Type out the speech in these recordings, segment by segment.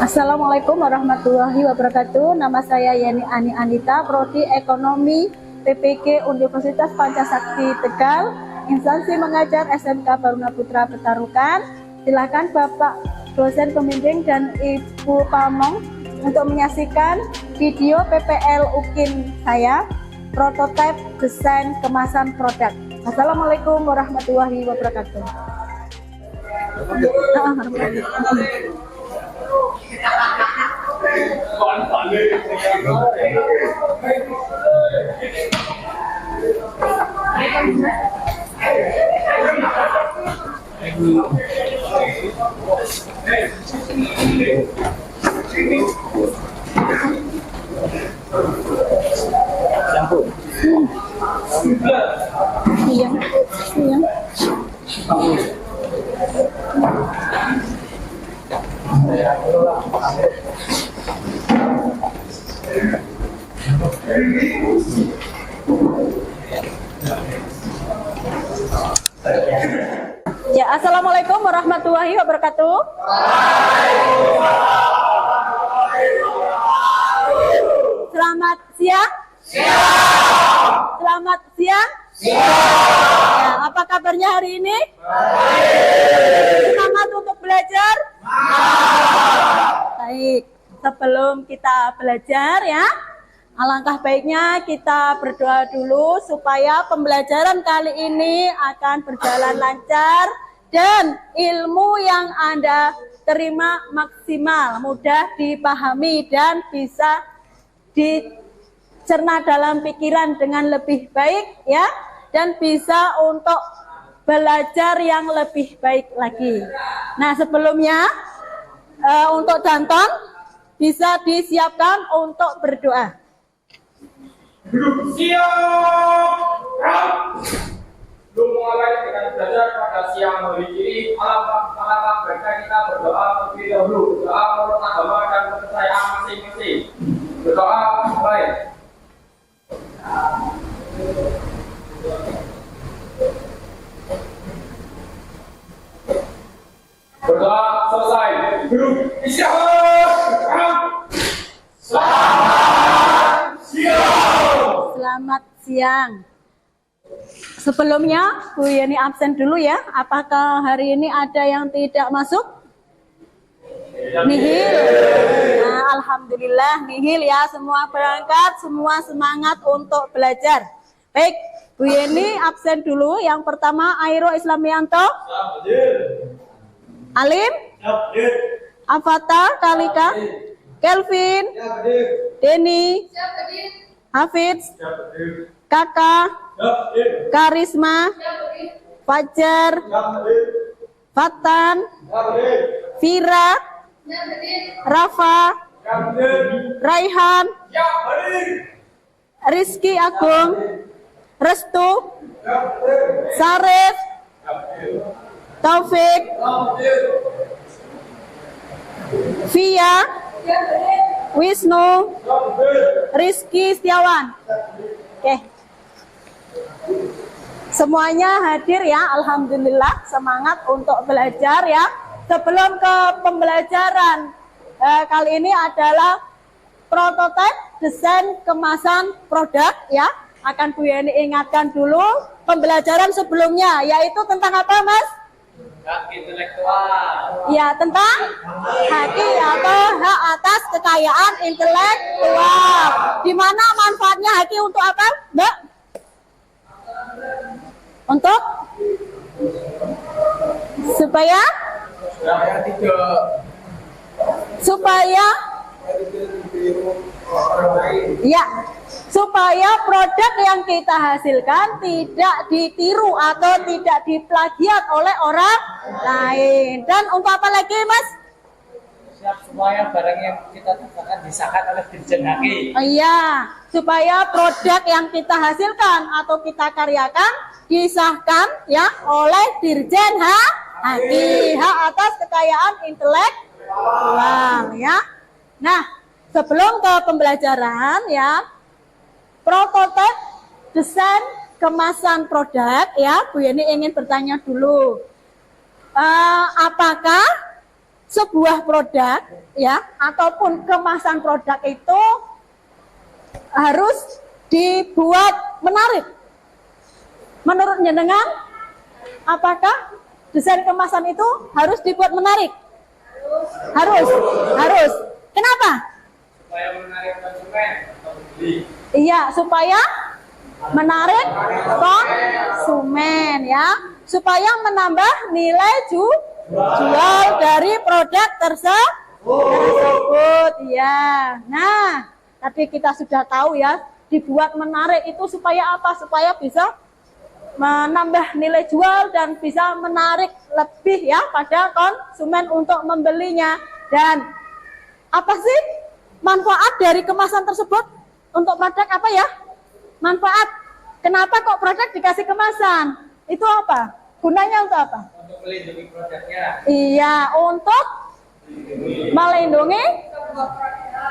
Assalamualaikum warahmatullahi wabarakatuh. Nama saya Yani Ani Anita, Prodi Ekonomi PPG Universitas Pancasakti Tegal, instansi mengajar SMK Baruna Putra Petarukan. Silakan Bapak dosen pembimbing dan Ibu Pamong untuk menyaksikan video PPL UKIN saya, prototipe desain kemasan produk. Assalamualaikum warahmatullahi wabarakatuh. Ya, assalamualaikum warahmatullahi wabarakatuh. Selamat siang. Selamat siang. Ya, apa kabarnya hari ini? Semangat untuk belajar? Baik, sebelum kita belajar ya, alangkah baiknya kita berdoa dulu supaya pembelajaran kali ini akan berjalan lancar dan ilmu yang Anda terima maksimal, mudah dipahami dan bisa dicerna dalam pikiran dengan lebih baik ya, dan bisa untuk belajar yang lebih baik lagi. Nah, sebelumnya untuk danton bisa disiapkan untuk berdoa. Siap. Mulai dengan belajar pada siang hari ini, alangkah baiknya kita berdoa terlebih dahulu. Doa menurut agama dan kepercayaan masing-masing. Berdoa baik. Berdoa selesai. Guru istirahat. Selamat siang. Sebelumnya Bu Yeni absen dulu ya. Apakah hari ini ada yang tidak masuk? Nihil. Nah, alhamdulillah nihil ya, semua berangkat, semua semangat untuk belajar. Baik, Bu Yeni absen dulu. Yang pertama Airo Islamianto. Alim. Avatar Kalika. Kelvin. Denny. Hafiz. Kakak. Karisma. Fajar. Fatan. Vira. Rafa. Raihan. Rizky Agung. Restu. Sarif. Taufik. Via. Wisnu. Rizky Setiawan. Oke. Semuanya hadir ya, alhamdulillah, semangat untuk belajar ya. Sebelum ke pembelajaran kali ini adalah prototipe desain kemasan produk ya. akan Bu Yani ingatkan dulu pembelajaran sebelumnya, yaitu tentang apa, Mas? Hak intelektual. Ya, tentang haki atau hak atas kekayaan intelektual. Di mana manfaatnya haki untuk apa, Mbak? Untuk supaya ya, supaya produk yang kita hasilkan tidak ditiru atau tidak diplagiat oleh orang lain. Dan untuk apa lagi, Mas? Supaya barang yang kita ciptakan disahkan oleh Dirjen Haki. Iya, supaya produk yang kita hasilkan atau kita karyakan disahkan ya oleh Dirjen Haki, hak atas kekayaan intelektual ya. Nah, sebelum ke pembelajaran ya, prototip desain kemasan produk ya, Bu Yani ingin bertanya dulu, apakah sebuah produk ya ataupun kemasan produk itu harus dibuat menarik? Menurut jenengan, apakah desain kemasan itu harus dibuat menarik? Harus. Kenapa? Supaya menarik konsumen atau pembeli. Iya, supaya menarik konsumen ya, supaya menambah nilai jual dari produk tersebut ya. Nah, tadi kita sudah tahu ya, dibuat menarik itu supaya apa? Supaya bisa menambah nilai jual dan bisa menarik lebih ya pada konsumen untuk membelinya. Dan apa sih manfaat dari kemasan tersebut untuk produk apa ya? Manfaat. Kenapa kok produk dikasih kemasan? Itu apa? Gunanya untuk apa? Untuk melindungi produknya. Iya, untuk melindungi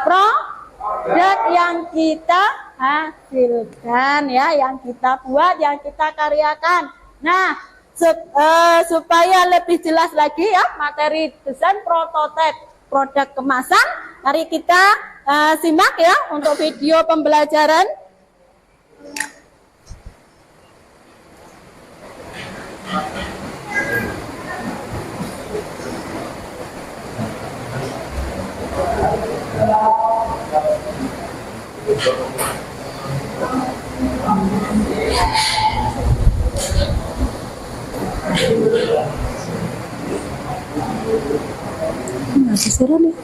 produk yang kita hasilkan ya, yang kita buat, yang kita karyakan. Nah, supaya lebih jelas lagi ya materi desain prototip produk kemasan, mari kita simak ya untuk video pembelajaran. Masih seru nih.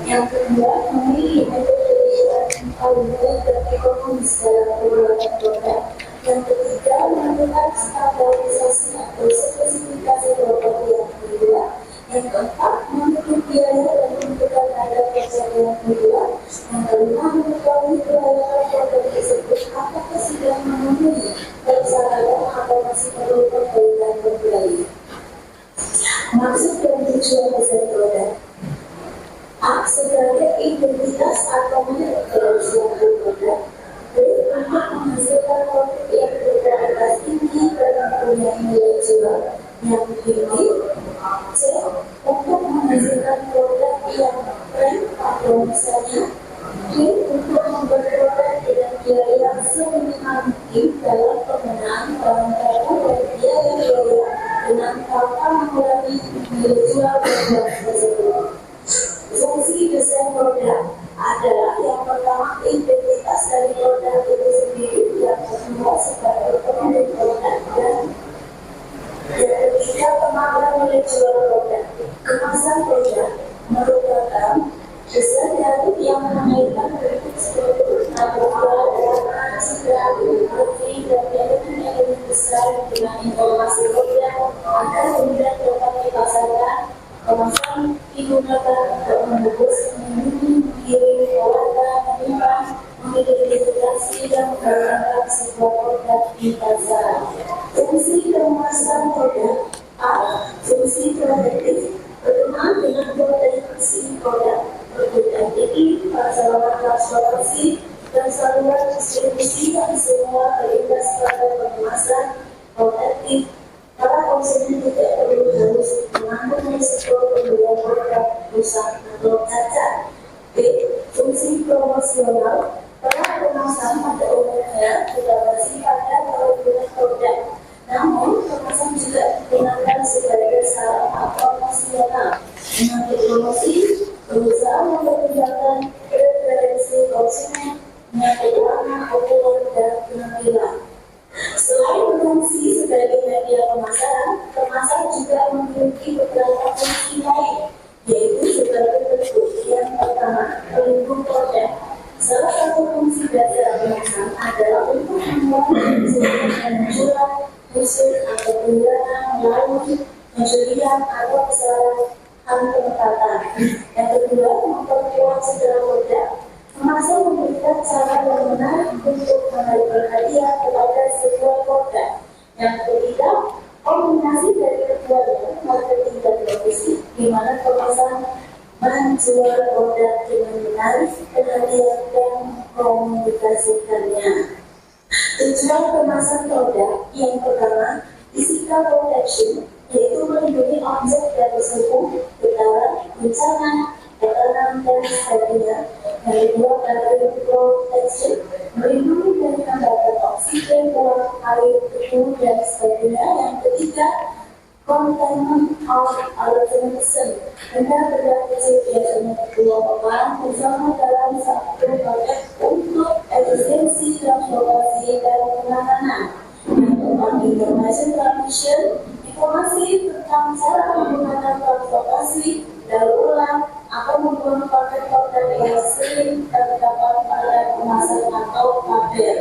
Yang kedua, memilih metode yang paling baik dan ekonomis dalam pembuatan produk. Yang ketiga, menentukan standarisasi atau spesifikasi produk yang kedua. Yang keempat, menghitung biaya dan menentukan harga yang kedua, yang kelima mengetahui kelayakan produk tersebut apakah sudah memenuhi persyaratan atau masih perlu perbaikan kembali. Maksud dan tujuan desain produk. A. Sebagai identitas atau merek dalam suatu produk. B. Untuk menghasilkan produk yang berkualitas tinggi dan mempunyai nilai jual yang tinggi. C. Untuk menghasilkan produk yang keren atau misalnya. D. Untuk membuat produk dengan biaya yang seminimal mungkin dalam penggunaan bahan baku dan biaya dengan tanpa mengurangi nilai jual produk tersebut. Fungsi desain produk adalah yang pertama identitas dari produk itu sendiri, yang kedua sebagai pemilik produk, dan yang ketiga penambahan nilai jual produk. Kemasan produk merupakan desain dari yang mengaitkan bentuk struktur apabila dalam silabi berarti dan elemen-elemen besar dengan informasi produk agar kemudian dapat dipasarkan. Kemasan digunakan untuk membungkus, melindungi, mengirim, mewarna, menyimpan, mengidentifikasi dan mengembangkan sebuah produk di pasar. Fungsi kemasan produk. A. Fungsi protektif berkenaan dengan proteksi produk, perbuatan tinggi, saluran transportasi, dan saluran distribusi yang semua berimbas pada pengemasan protektif. Para konsumen tidak perlu harus menanggung risiko pembelian produk rusak atau cacat. B. Fungsi promosional. Para kemasan pada umumnya tidak bersifat pada penjualan produk. Namun, kemasan juga digunakan sebagai sarana promosional dengan promosi, berusaha memperkenalkan preferensi konsumen, menyangkut warna, ukuran, dan penampilan. Selain fungsi sebagai media pemasaran, kemasan juga memiliki beberapa fungsi lain, yaitu sebagai bentuk. Yang pertama, pelindung produk. Salah satu fungsi dasar kemasan adalah untuk membuat penjualan khusus atau penjualan melalui penjualan atau kesalahan penempatan. Yang kedua, memperkuat segala produk. Kemasan memberikan cara yang menarik untuk menarik perhatian kepada sebuah produk. Yang ketiga, kombinasi dari keduanya, marketing dan promosi, di mana kemasan menjual produk dengan menarik perhatian dan mengkomunikasikannya. Tujuan kemasan produk yang pertama, physical protection, yaitu melindungi objek dari suhu, getaran, guncangan, tekanan, dan sebagainya. Yang kedua, carbon protection, melindungi dari hambatan oksigen, uap, air, debu, dan sebagainya. Yang ketiga, containment of organism, benda-benda kecil biasanya kedua orang bersama dalam satu paket untuk efisiensi transportasi dan penanganan. Yang keempat, information transmission, informasi tentang cara menggunakan transportasi, daur ulang, atau membuat paket-paket yang sering terdapat pada kemasan atau label.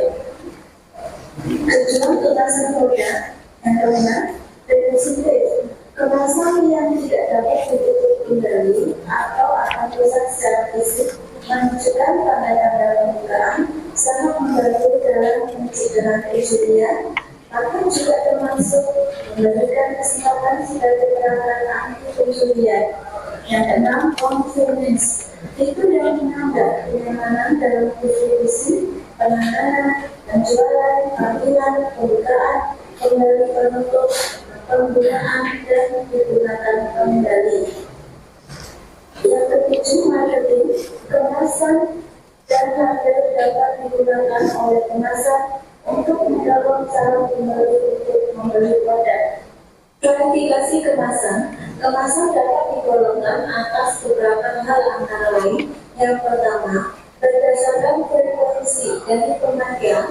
Tujuan kemasan produk yang kelima, repositif, kemasan yang tidak dapat ditutup kembali atau akan rusak secara fisik, menunjukkan tanda-tanda pembukaan, sangat membantu dalam mencegah pencurian, bahkan juga termasuk memberikan kesempatan sebagai perangkat anti pencurian. Yang keenam, convenience, itu yang menambah kenyamanan dalam distribusi, penanganan, penjualan, tampilan, pembukaan, kembali penutup, penggunaan, dan digunakan kembali. Yang ketujuh, marketing, kemasan dan label dapat digunakan oleh kemasan untuk mendorong calon pembeli untuk membeli produk. Klasifikasi kemasan. Kemasan dapat digolongkan atas beberapa hal antara lain. Yang pertama, berdasarkan frekuensi dari pemakaian.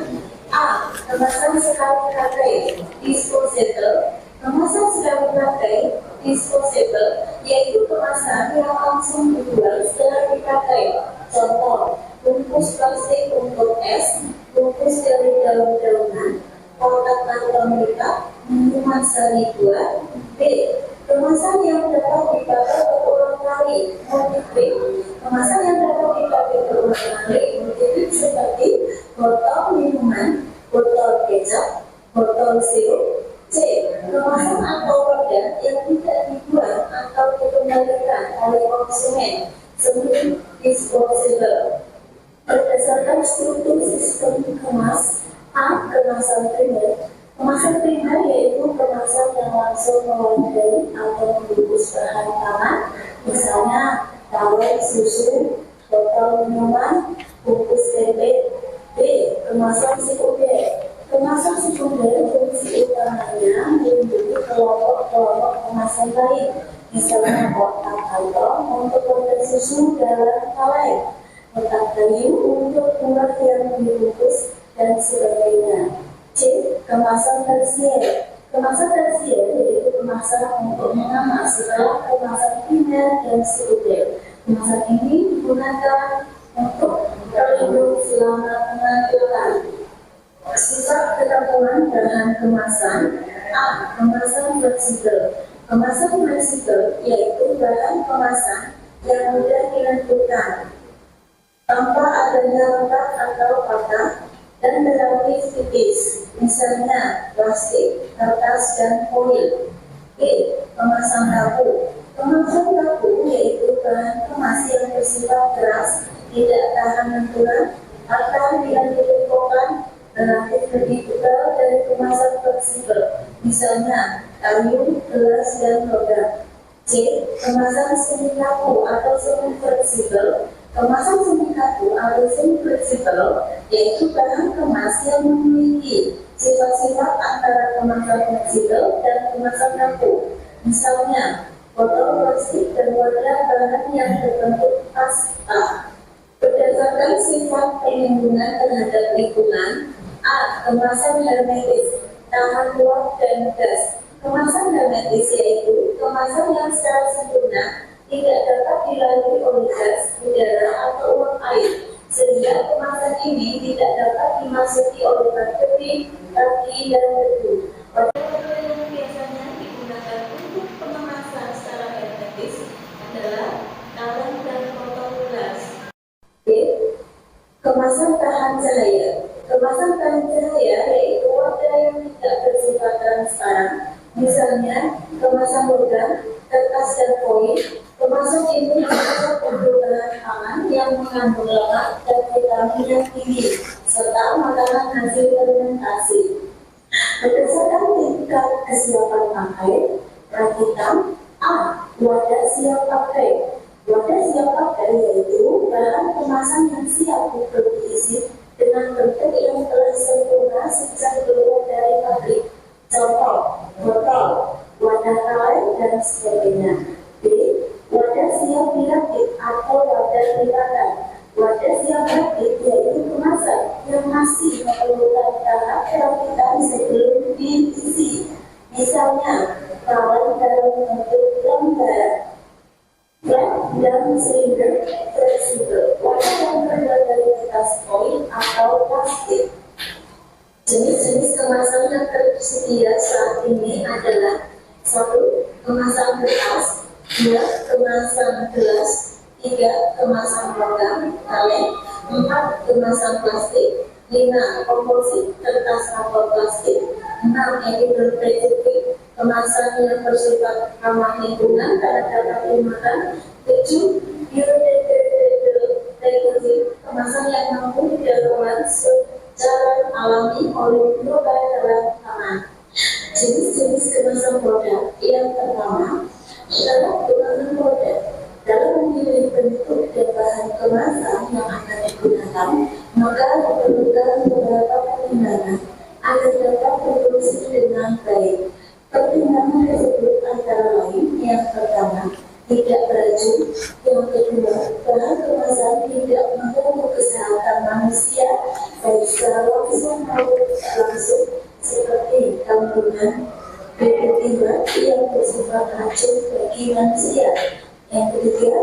A. Kemasan sekali pakai, disposable. Kemasan sekali pakai, disposable, yaitu kemasan yang langsung dijual setelah dipakai. Contoh, bungkus plastik untuk es, bungkus dari daun-daunan, kotak kantong makeup, minuman sari buah. B. Kemasan yang dapat dipakai berulang kali, multi-pack. Kemasan yang dapat menarik motif seperti botol minuman, botol kecap, botol sirup. C. Kemasan atau produk yang tidak dibuang atau dikembalikan oleh konsumen sebelum disposable. Berdasarkan struktur sistem kemas, A. Kemasan primer. Kemasan primer yaitu kemasan yang langsung mewadai atau membungkus bahan pangan, misalnya tawar susu, botol minuman, bungkus tempe. B. Kemasan sekunder. Kemasan sekunder fungsi utamanya melindungi kelompok-kelompok kemasan lain, misalnya kotak kantong untuk konten susu dalam kaleng, kotak kayu untuk buah yang dibungkus, dan sebagainya. C. Kemasan tersier. Kemasan tersier yaitu kemasan untuk mengamas setelah kemasan primer dan sekunder. Kemasan ini digunakan untuk terlindung selama pengambilan. Sifat ketentuan bahan kemasan. A. Kemasan fleksibel. Kemasan fleksibel yaitu bahan kemasan yang mudah dilakukan tanpa adanya retak atau patah dan relatif tipis, misalnya plastik, kertas, dan foil. B. Kemasan kaku. Kemasan kaku yaitu bahan kemas yang bersifat keras, tidak tahan lenturan, atau yang dibekukan relatif lebih tebal dari kemasan fleksibel, misalnya kayu, gelas, dan logam. C. Kemasan semi kaku atau semi fleksibel. Kemasan semi kaku atau semi fleksibel yaitu bahan kemas yang memiliki sifat-sifat antara kemasan fleksibel dan kemasan kaku, misalnya botol plastik dan wadah bahan yang berbentuk pasta. Berdasarkan sifat perlindungan terhadap lingkungan. A. Kemasan hermetis, tahan uap dan gas. Kemasan hermetis yaitu kemasan yang secara sempurna tidak dapat dilalui oleh gas, udara, atau uap air, sehingga kemasan ini tidak dapat dimasuki oleh bakteri, ragi, dan debu. Wadah yang biasanya digunakan untuk pengemasan secara hermetis adalah kaleng dan botol gelas. B. Kemasan tahan cahaya. Kemasan tahan cahaya yaitu wadah yang tidak bersifat transparan, misalnya kemasan logam, kertas, dan foil. Kemasan ini cocok untuk bahan pangan yang mengandung lemak dan vitamin yang tinggi, serta makanan hasil fermentasi. Berdasarkan tingkat kesiapan pakai, rakitan. A. Wadah siap pakai. Wadah siap pakai yaitu bahan kemasan yang siap untuk diisi dengan bentuk yang telah sempurna sejak keluar dari pabrik. Contoh, botol, wadah kaleng, dan sebagainya. B. Wadah siap dirakit atau wadah lipatan. Wadah siap rakit yaitu kemasan yang masih memerlukan tahap perakitan sebelum diisi, misalnya kaleng dalam bentuk lembar, dan silinder fleksibel, wadah yang terbuat dari kertas foil atau plastik. Jenis-jenis kemasan yang tersedia saat ini adalah 1. Kemasan kertas, 2. Kemasan gelas, 3. Kemasan logam, kaleng, 4. Kemasan plastik, 5. Komposit, kertas atau plastik, 6. Edible plastik, kemasan yang bersifat ramah lingkungan dan dapat dimakan, 7. Biodegradable packaging, kemasan yang mampu didaur secara alami oleh mikroba dalam tanah. Jenis-jenis kemasan produk yang pertama adalah kemasan produk. Dalam memilih bentuk dan bahan kemasan yang akan digunakan, maka diperlukan beberapa pertimbangan agar dapat berfungsi dengan baik. Pertimbangan tersebut antara lain: yang pertama, tidak beracun; yang kedua, bahan kemasan tidak mengganggu kesehatan manusia baik secara langsung maupun tidak langsung, seperti kandungan BPT yang bersifat racun bagi manusia. Yang ketiga,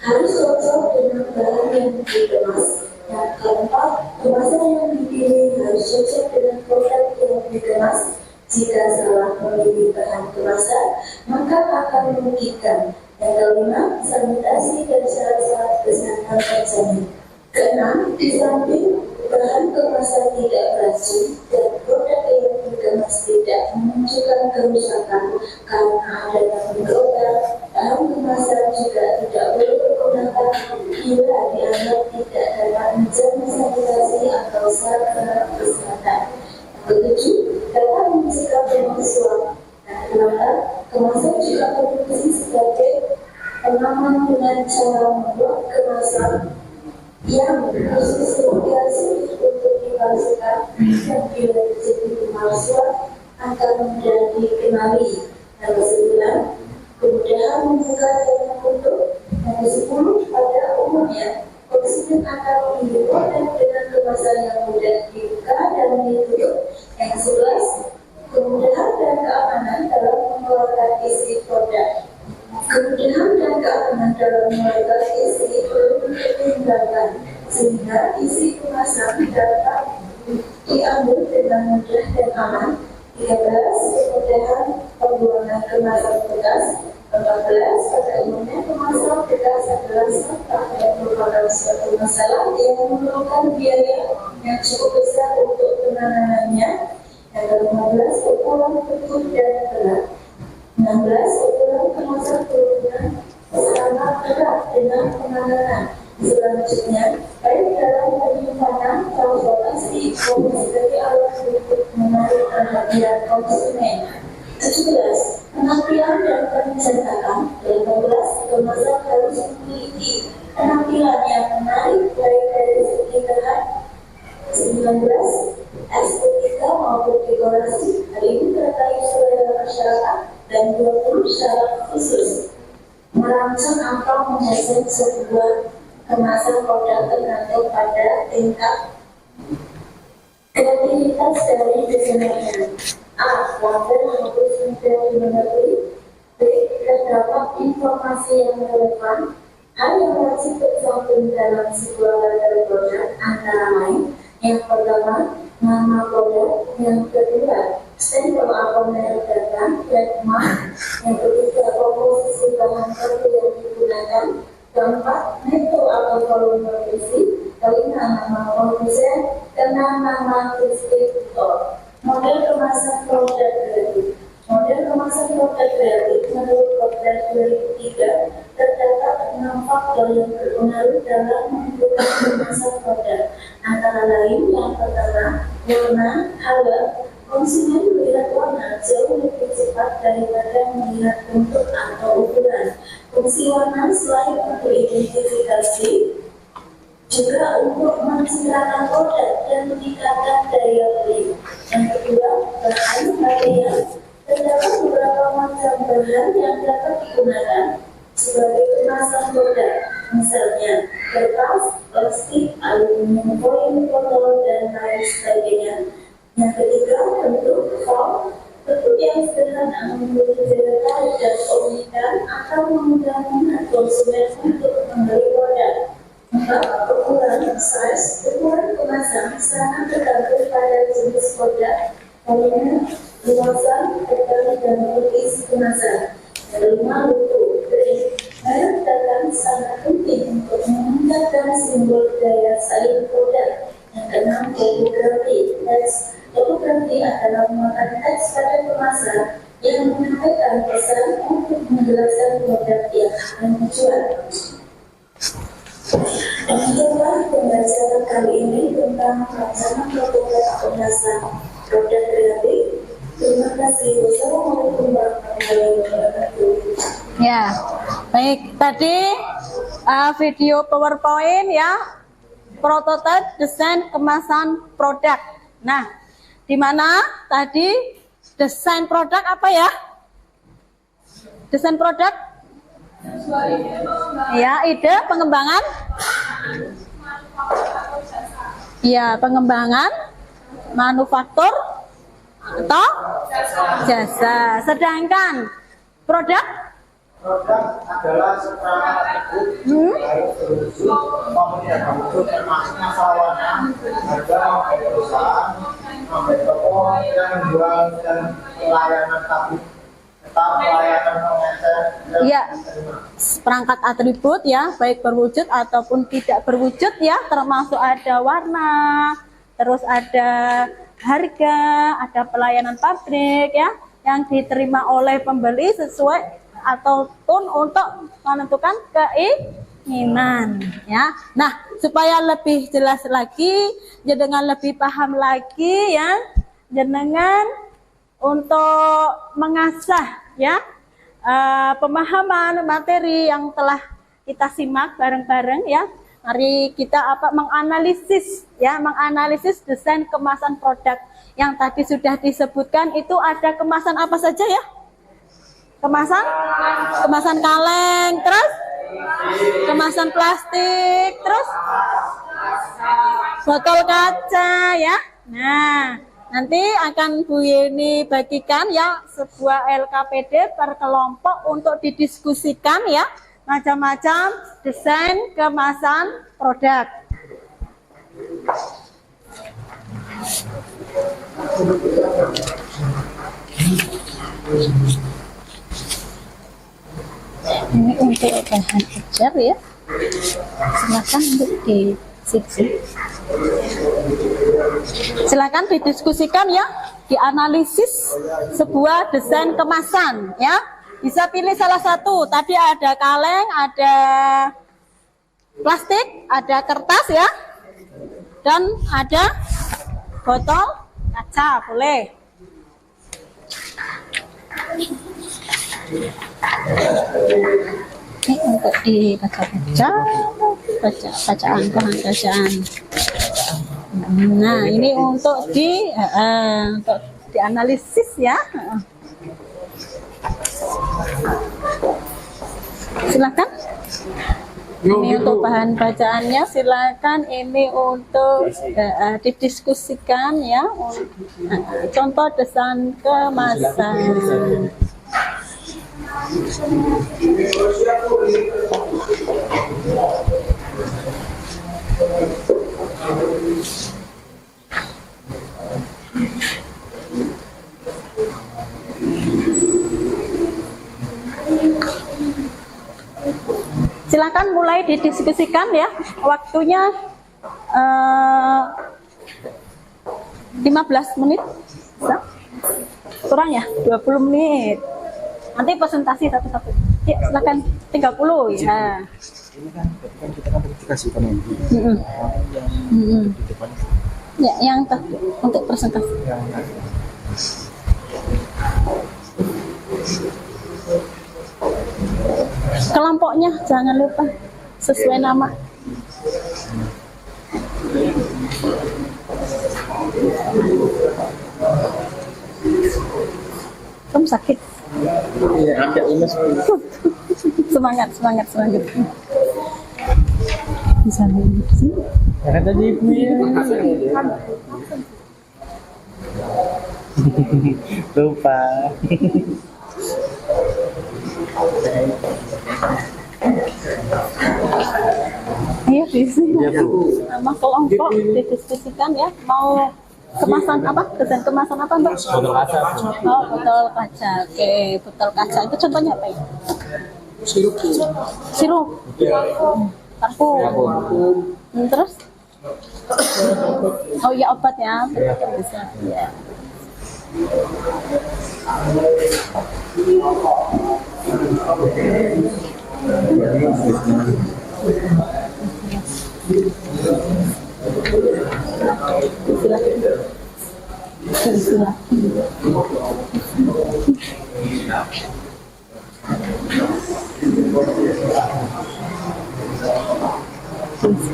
harus cocok dengan bahan yang dikemas. Yang keempat, kemasan yang dipilih harus cocok dengan produk yang dikemas. Jika salah memilih bahan kemasan, maka akan merugikan. Yang kelima, sanitasi dan syarat-syarat kesehatan terjamin. Keenam, di samping bahan kemasan tidak beracun dan produk yang dikemas tidak menunjukkan kerusakan karena adanya mikroba, bahan kemasan juga tidak boleh digunakan bila dianggap tidak dapat menjamin sanitasi atau syarat kesehatan. Ketujuh, dapat mencegah pemalsuan. Dan kelima, kemasan juga berfungsi sebagai pengaman dengan cara membuat kemasan yang khusus sulit untuk dipalsukan dan bila terjadi pemalsuan akan mudah dikenali. Yang ke-9, kemudahan membuka dan menutup. Yang ke-10, pada umumnya konsumen akan memilih produk dengan kemasan yang mudah dibuka dan ditutup. Yang ke-11, kemudahan dan keamanan dalam mengeluarkan isi produk. Kemudahan dan keamanan dalam mengeluarkan isi belum ditinggalkan, sehingga isi kemasan dapat diambil dengan mudah dan aman. 13. Kemudahan pembuangan kemasan bekas. 14. Pada umumnya kemasan bekas adalah sampah yang merupakan suatu masalah yang memerlukan biaya yang cukup besar untuk penanganannya. Yang ke-15. Ukuran betul dan berat. 16. Ukuran kemasan berhubungan sangat erat dengan penanganan. Selanjutnya, baik dalam penyimpanan, transportasi, maupun sebagai alat untuk menarik perhatian konsumen. 17. Penampilan dan pencetakan. 18. Kemasan harus memiliki penampilan yang menarik baik dari segi bahan. 19. Estetika maupun dekorasi. Hal ini terkait selera masyarakat. Dan 20. Syarat khusus. Merancang atau mendesain sebuah kemasan produk tergantung pada tingkat kreativitas dari desainernya. A. Label harus mudah dimengerti. B. Terdapat informasi yang relevan. Hal yang wajib tercantum dalam sebuah label produk antara lain: yang pertama, nama produk; yang kedua, stempel atau merek dagang dan mark; yang ketiga, komposisi bahan baku yang digunakan; keempat, metal atau volume isi; kelima, nama produsen; keenam, nama distributor. Model kemasan produk kreatif. Model kemasan produk kreatif menurut Kopdar 2003 terdapat 6 faktor yang berpengaruh dalam menentukan kemasan produk. Antara lain, yang pertama, warna, color. Konsumen melihat warna jauh lebih cepat daripada melihat bentuk atau ukuran. Fungsi warna selain untuk identifikasi, juga untuk menceritakan produk dan meningkatkan daya beli. Yang kedua, bahan material. Terdapat beberapa macam bahan yang dapat digunakan sebagai kemasan produk, misalnya kertas, plastik, aluminium foil, botol, dan lain sebagainya. Yang ketiga, bentuk form. Bentuk yang sederhana memiliki daya tarik dan keunikan akan memudahkan konsumen untuk membeli produk. 4. Ukuran, size. Ukuran kemasan sangat tergantung pada jenis produk, volume, luasan, tebal, dan isi kemasan. Yang 5. Logo. Merek dagang sangat penting untuk meningkatkan simbol daya saing produk. Yang ke-6. Topografi. Topografi adalah muatan teks pada kemasan yang menyampaikan pesan untuk menjelaskan produk yang akan dijual. Demikianlah pembahasan kali ini tentang rancangan protokol kemasan produk kreatif. Terima kasih. Wassalamualaikum warahmatullahi wabarakatuh. Ya, baik. Tadi video PowerPoint ya, prototipe desain kemasan produk. Nah, di mana tadi desain produk apa ya? Desain produk? Ya, ide pengembangan? Ya, pengembangan manufaktur atau jasa. Sedangkan produk adalah secara termasuk masalah warna, harga, perusahaan, sampai toko yang menjual dan pelayanan serta pelayanan mengecer yang Iya. diterima. Perangkat atribut ya, baik berwujud ataupun tidak berwujud ya, termasuk ada warna, terus ada harga, ada pelayanan pabrik ya, yang diterima oleh pembeli sesuai ataupun untuk menentukan keinginan ya. Nah, supaya lebih jelas lagi, jenengan lebih paham lagi ya, jenengan untuk mengasah ya pemahaman materi yang telah kita simak bareng-bareng ya. Mari kita menganalisis ya, menganalisis desain kemasan produk yang tadi sudah disebutkan. Itu ada kemasan apa saja ya? Kemasan kaleng, terus kemasan plastik, terus botol kaca ya. Nah, nanti akan Bu Yeni bagikan ya sebuah LKPD per kelompok untuk didiskusikan ya, macam-macam desain kemasan produk. Ini untuk bahan ajar ya, silakan untuk di sini. Silakan didiskusikan ya, dianalisis sebuah desain kemasan ya. Bisa pilih salah satu. Tadi ada kaleng, ada plastik, ada kertas ya, dan ada botol kaca, boleh. Ini untuk dibaca-baca, bacaan, bahan bacaan. Nah, ini untuk untuk dianalisis ya. Silakan. Ini untuk bahan bacaannya, silakan. Ini untuk didiskusikan ya. Contoh desain kemasan. Silakan mulai didiskusikan ya. Waktunya 15 menit. Bisa? Kurang ya? 20 menit. Nanti presentasi satu-satu. Ya, silakan 30 ya. Ini kan kita kan dikasih peneliti. Di depan Ya, yang untuk presentasi. yang Kelompoknya jangan lupa sesuai nama. Kamu sakit? agak lemes. Semangat. Bisa di sini. Karena tadi ibu ya. Lupa. Ayo di sini. Iya, Bu. Nama kelompok didiskusikan ya. Mau kemasan apa? Desain kemasan apa, Mbak? Botol kaca. Oh, botol kaca. Oke, botol kaca itu contohnya apa ya? Sirup. Parfum. Terus? Oh ya, obat ya. Bisa. Ya. Silakan.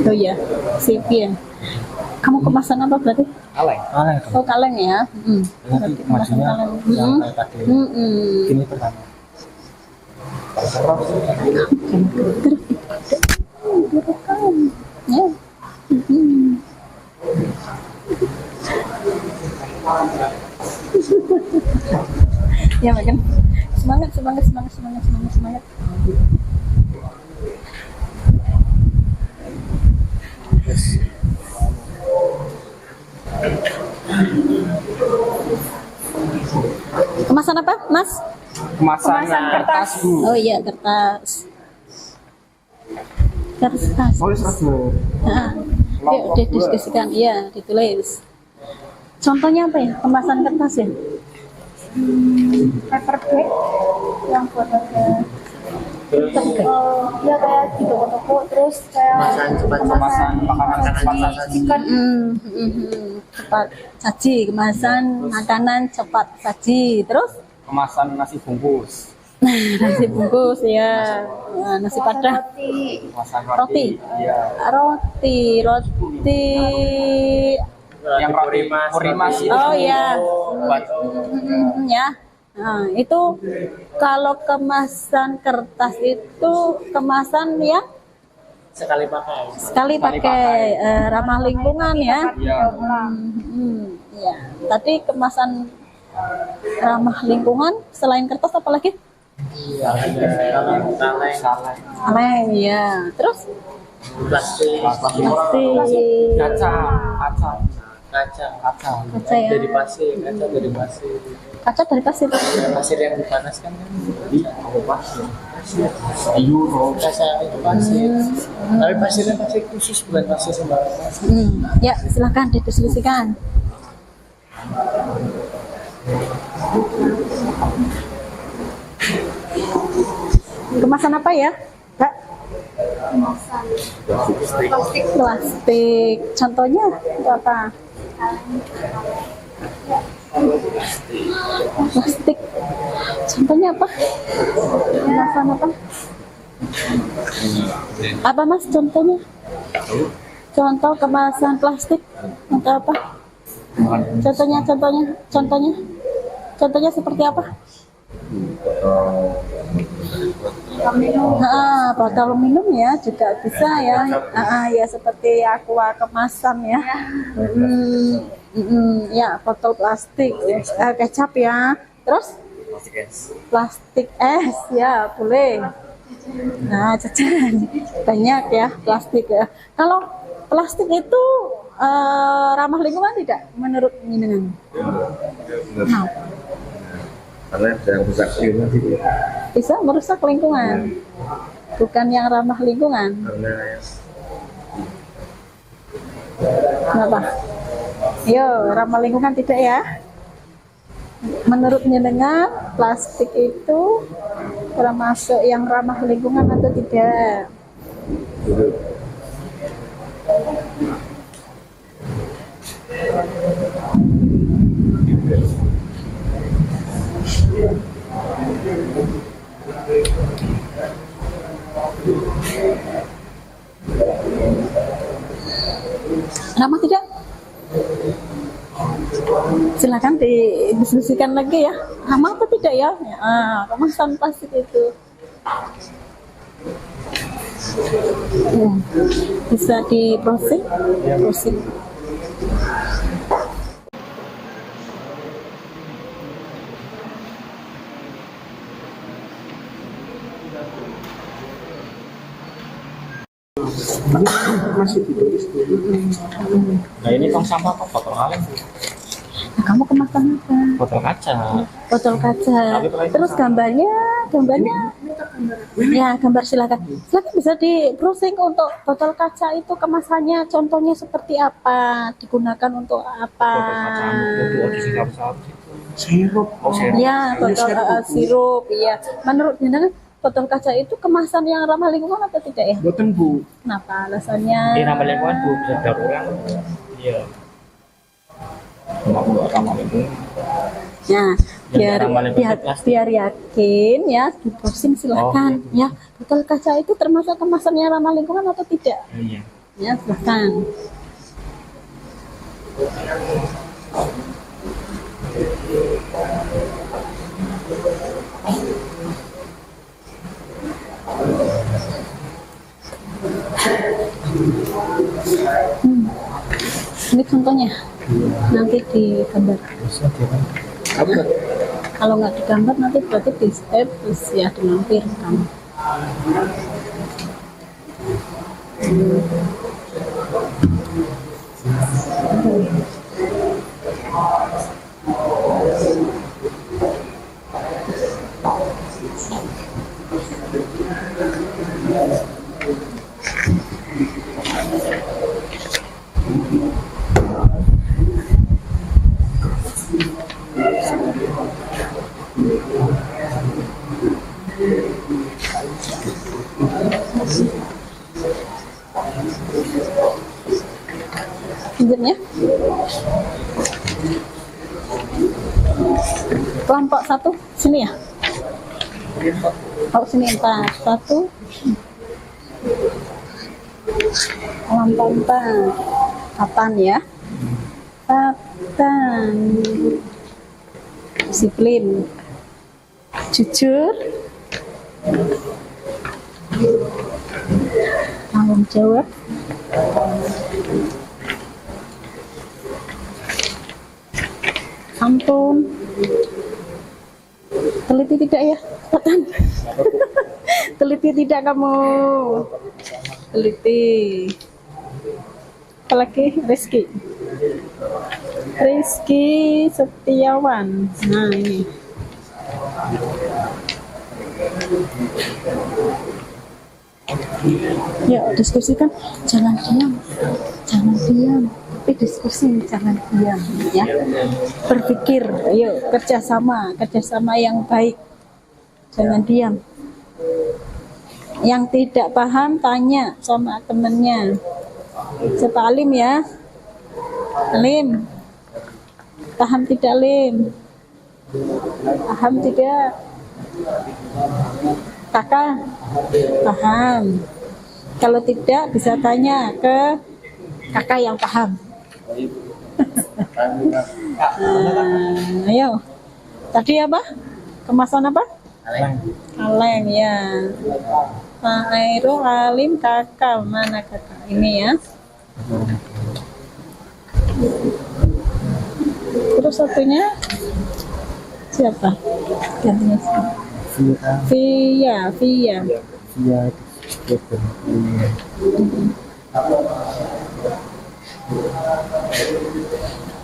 Oh ya, sip ya. Kamu kemasan apa berarti? Kaleng. Oh, kaleng ya. Nanti maksudnya yang kayak tadi. Ini pertama. Ya. Ya, makan. Semangat. Kemasan apa, Mas? Kemasan kertas, Bu. Oh iya, kertas. Kertas. Tulis rego. Nah, yuk didiskusikan, iya, ditulis. Contohnya apa ya? Kemasan kertas ya? Paper bag yang buat ada ya kayak di toko-toko, terus kayak Kemasan makanan cepat saji. Cepat saji, kemasan makanan cepat saji. Terus Kemasan nasi bungkus. nasi bungkus ya. Nah, nasi padang. Kemasan Roti. Iya. Roti Yang purimas itu. oh ya. Buat Ya. Nah, itu kalau kemasan kertas itu kemasan yang Sekali pakai. sekali pakai, ramah lingkungan ya. Iya. Ya. Tadi kemasan ramah lingkungan selain kertas apa lagi? Kaleng, Kaleng ya. Terus plastik, plastik, Kaca. kaca, kaca ya. dari pasir, kaca dari pasir. Kaca dari pasir. Pasir yang dipanaskan kan? Euro. Kaca itu pasir. Tapi pasirnya pasir khusus, bukan pasir sembarangan. Ya, silakan didiskusikan. Kemasan apa ya, Kak? Plastik. Contohnya itu apa? Plastik. Contohnya apa? Kemasan apa? Apa Mas contohnya? Contoh kemasan plastik untuk apa? Contohnya seperti apa? Botol minum ya juga bisa ya. Ya seperti aqua kemasan ya. Ya botol plastik, kecap ya. Terus plastik es ya boleh. Nah jajan banyak ya plastik ya. Kalau plastik itu ramah lingkungan tidak menurut Minengan? Nah, Karena bisa rusak lingkungan sih. bisa merusak lingkungan, bukan yang ramah lingkungan. Karena Kenapa? Yo, ramah lingkungan tidak ya? Menurut Minengan, plastik itu termasuk yang ramah lingkungan atau tidak? Ramah tidak? Silakan didiskusikan lagi ya. Ramah atau tidak ya? Kemasan plastik itu. Bisa di-browsing. masih ditulis dulu. Nah ini tong sampah apa? Botol kaleng. Nah, kamu kemasan apa? Botol kaca. Botol kaca. Terus gambarnya ya gambar silakan bisa di browsing untuk botol kaca itu kemasannya contohnya seperti apa, digunakan untuk apa? Sirup. Ya botol sirup ya. Menurut Anda botol kaca itu kemasan yang ramah lingkungan atau tidak ya? Boten Bu. Kenapa alasannya? Ini ramah lingkungan Bu, bisa daur ulang. Iya. Ramah lingkungan. Nah, biar yakin ya, di browsing silakan ya. Botol kaca itu termasuk kemasan yang ramah lingkungan atau tidak? Iya. Ya, silakan. Ini contohnya, nanti digambar. Kalau nggak digambar nanti berarti di step ya dilampirkan. Pinjamnya. Kelompok 1 sini ya. Oh sini 4. 1 kelompok 4 Patan ya. Patan. Disiplin. Jujur. Tanggung jawab. Santun. Teliti tidak ya, Patan? Teliti tidak kamu? Teliti. Apalagi Rizky. Rizky Setiawan. Nah ini. Yuk diskusikan. Jangan diam. Jangan diam. Tapi diskusi, jangan diam ya. Berpikir, ayo kerjasama yang baik. Jangan diam. Yang tidak paham tanya sama temennya. Siapa Alim ya? Alim. Paham tidak Alim? Paham tidak? Kakak? Paham. Kalau tidak bisa tanya ke kakak yang paham. Ayo. Tadi apa? Kemasan apa? Kaleng ya. Pak Airo, Alim, kakak. Mana kakak? Ini ya. Terus satunya siapa? Gantinya siapa? Via.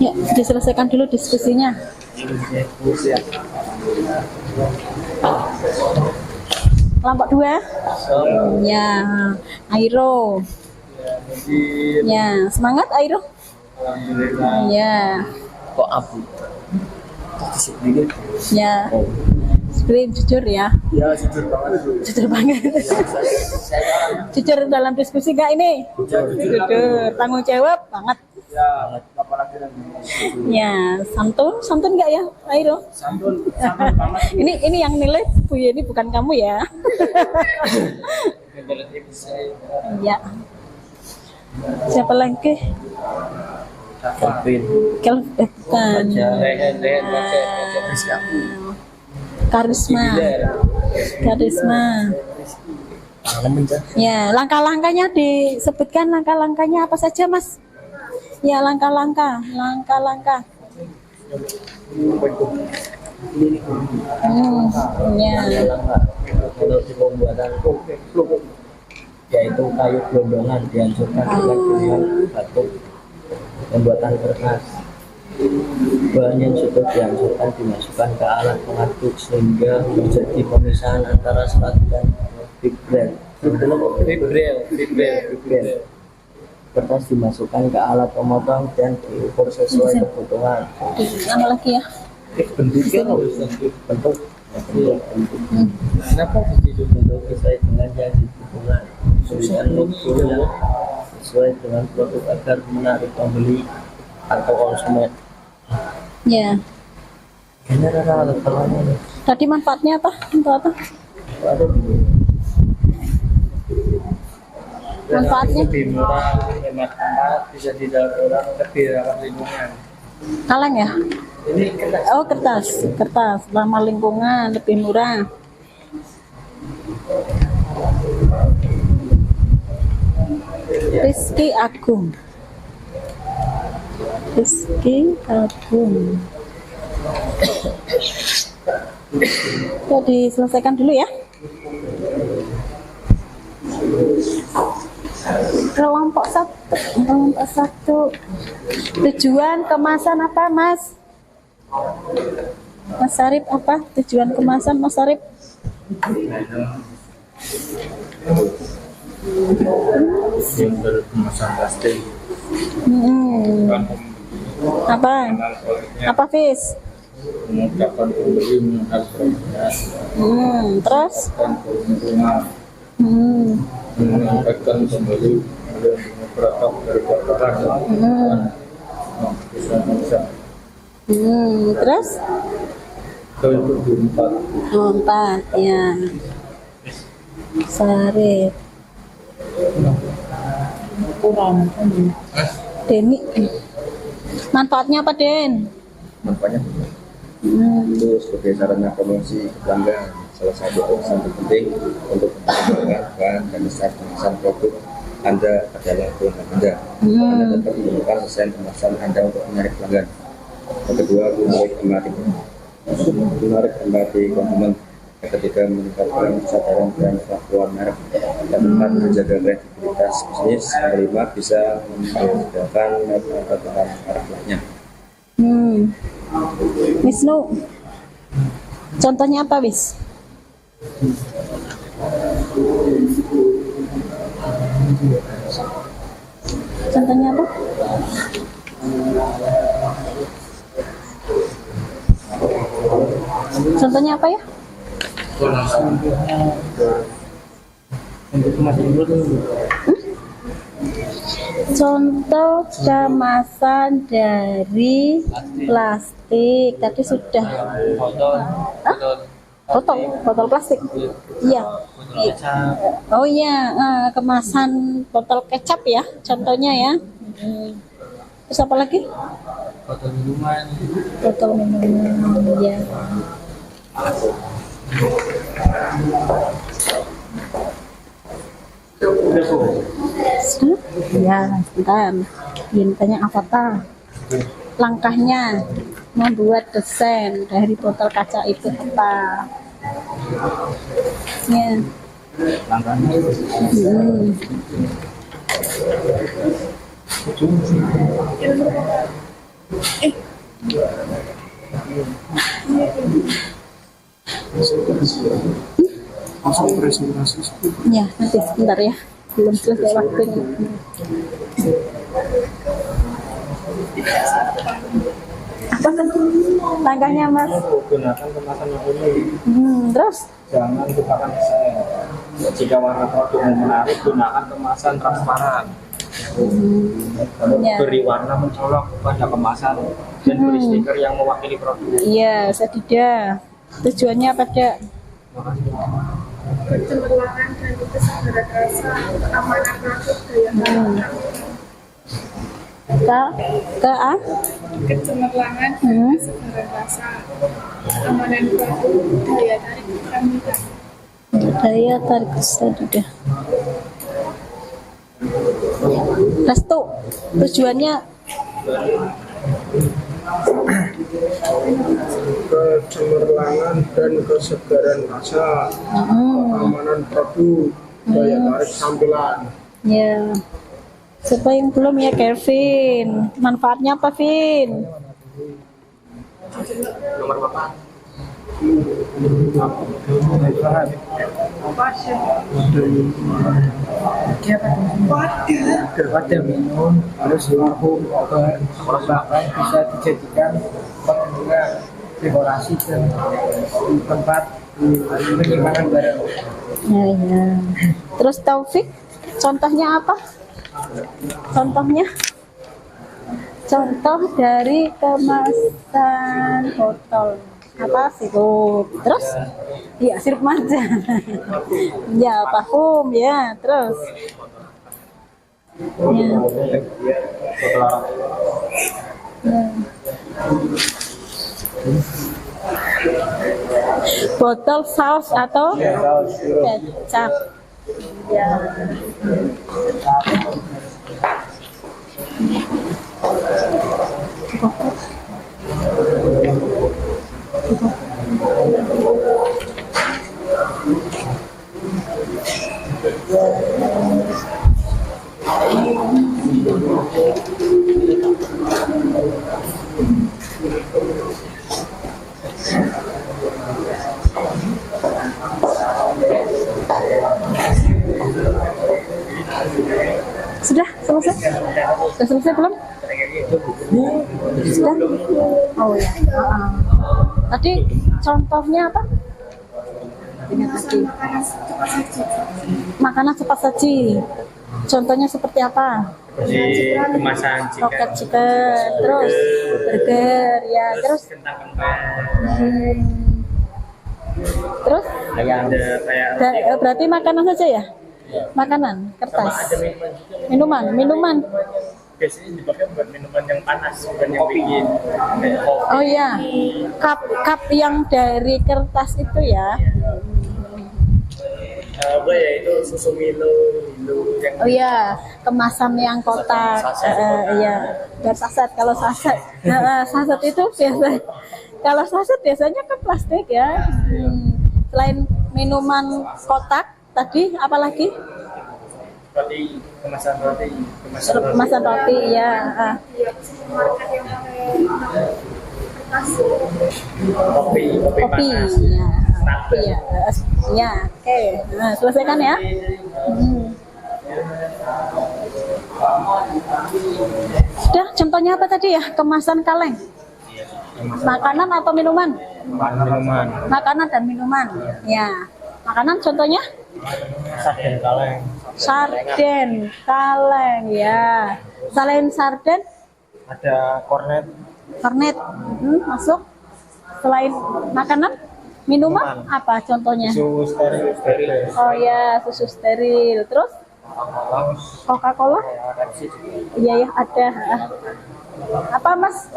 Ya, diselesaikan dulu diskusinya. Kelompok 2. Ya, Airo. Ya, semangat Airo. Ya. Kok abu? Ya. Disiplin, jujur ya. Ya jujur banget. Jujur banget. Jujur dalam diskusi gak ini? Jujur. Tanggung jawab banget. Ya, apalagi Ya, santun nggak ya, Airo? santun banget. ini yang nilai Bu Yeni bukan kamu ya? Iya. Siapa lagi? Kelvin. Bukan. Karisma. Ya, langkah-langkahnya disebutkan langkah-langkahnya apa saja, Mas? Ya, langkah-langkah. Ya. Untuk pembuatan yaitu kayu gelondongan dihancurkan dengan batu. Pembuatan kertas, bahan yang sudah dihancurkan dimasukkan ke alat pengaduk sehingga menjadi pemisahan antara serat dan fibril. Kertas dimasukkan ke alat pemotong dan diukur sesuai kebutuhan. Apa lagi ya? Bentuk. Kenapa begitu bentuk sesuai dengan yang dibutuhkan? Tulisan logonya sesuai dengan produk agar menarik pembeli atau konsumen. Ya. General kalau Tadi manfaatnya apa? Untuk apa? Manfaatnya? Lebih murah, hemat tempat, bisa didaur ulang, lebih ramah lingkungan. Kaleng ya? Ini kertas. Oh, kertas ramah lingkungan, lebih murah. Rizky Agung. Ya, diselesaikan dulu ya. Kelompok 1. Tujuan kemasan apa, Mas? Mas Sarip apa? Tujuan kemasan Mas Sarip? Simbol kemasan plastik. Hmm. Apa? Apa Fis? Mengucapkan pembeli mengenal produknya Terus? dan rumah menyampaikan pembeli beberapa harga barang bisa Terus? itu empat Oh, 4 ya. Sarip. Kurang. Deni. Manfaatnya apa, Den? Manfaatnya itu sebagai sarana promosi pelanggan, salah satu opsi terpenting untuk mengembangkan bahan dan besar kemasan produk Anda adalah pelanggan Anda. Anda dapat menemukan desain kemasan Anda untuk menarik pelanggan. Yang kedua, menarik empati konsumen. Yang ketiga, meningkatkan kesadaran dan kelakuan merek. Yang keempat, menjaga kredibilitas bisnis. Yang kelima, bisa membedakan merek dengan merek lainnya. Wisnu. Contohnya apa, Wis? Contohnya apa? Contohnya apa ya? Contoh kemasan dari plastik. Tadi sudah. Hah? Botol plastik. Iya. Oh iya, kemasan botol kecap ya, contohnya ya. Terus apa lagi? botol minuman Botol minuman, ya. Ya, sebentar. Ini tanya avatar. Langkahnya membuat desain dari botol kaca itu apa? Ya. langkahnya Langsung presentasi. Ya, nanti sebentar ya. Belum selesai waktunya. Apa kan langkahnya, Mas? gunakan kemasan yang unik. Terus? Jangan lupakan desain. Jika warna produkmu menarik, gunakan kemasan transparan. Ya. Beri warna mencolok pada kemasan dan beri stiker yang mewakili produk. Iya, sadidah. Tujuannya apa, Dek? Kecemerlangan dan kesegaran rasa, keamanan produk, daya tarik Kecemerlangan dan kesegaran rasa, keamanan produk, daya tarik piramida. Daya tarik sadidah. Restu, tujuannya kecemerlangan dan kesegaran rasa, keamanan produk, daya tarik tampilan. ya. Siapa yang belum ya, Kevin? Manfaatnya apa, Vin? Nomor berapa? Wadah minum harus vakum bahkan bisa dijadikan penunjang dekorasi dan tempat penyimpanan barang. Ya. Terus Taufik, contohnya apa? Contoh dari kemasan botol apa, sirup. Terus iya, sirup marjan. Ya, parfum ya. Terus ya. Botol saus atau kecap. Ya. Sudah selesai? Sudah selesai belum? Sudah? Oh ya. Tadi contohnya apa? Ini tadi. Makanan cepat saji. Contohnya seperti apa? Di kemasan Roket chicken, terus burger, ya, terus terus berarti makanan saja ya? Makanan, kertas, minuman. Biasanya dipakai buat minuman yang panas, bukan yang dingin. Kayak kopi. Oh iya, cup yang dari kertas itu ya. Apa ya itu susu Milo yang Oh iya, kemasan yang kotak. Iya, dan saset. Kalau saset, saset itu biasa. Kalau saset biasanya kan plastik ya. Selain minuman kotak, tadi apa lagi? roti, kemasan roti. Kemasan roti, ya. Kopi Kopi, panas. ya. Starter. Iya, ya. Oke. Nah, selesaikan ya. Sudah, contohnya apa tadi ya? Kemasan kaleng. Makanan atau minuman? Minuman. Makanan dan minuman. Ya. Makanan contohnya? Sarden kaleng. Sarden, kaleng, ya. Selain sarden, Ada kornet. kornet, masuk. Selain makanan, minuman apa contohnya? Susu steril. Oh ya, susu steril. Terus Coca-Cola? Iya ya, ada. Apa Mas?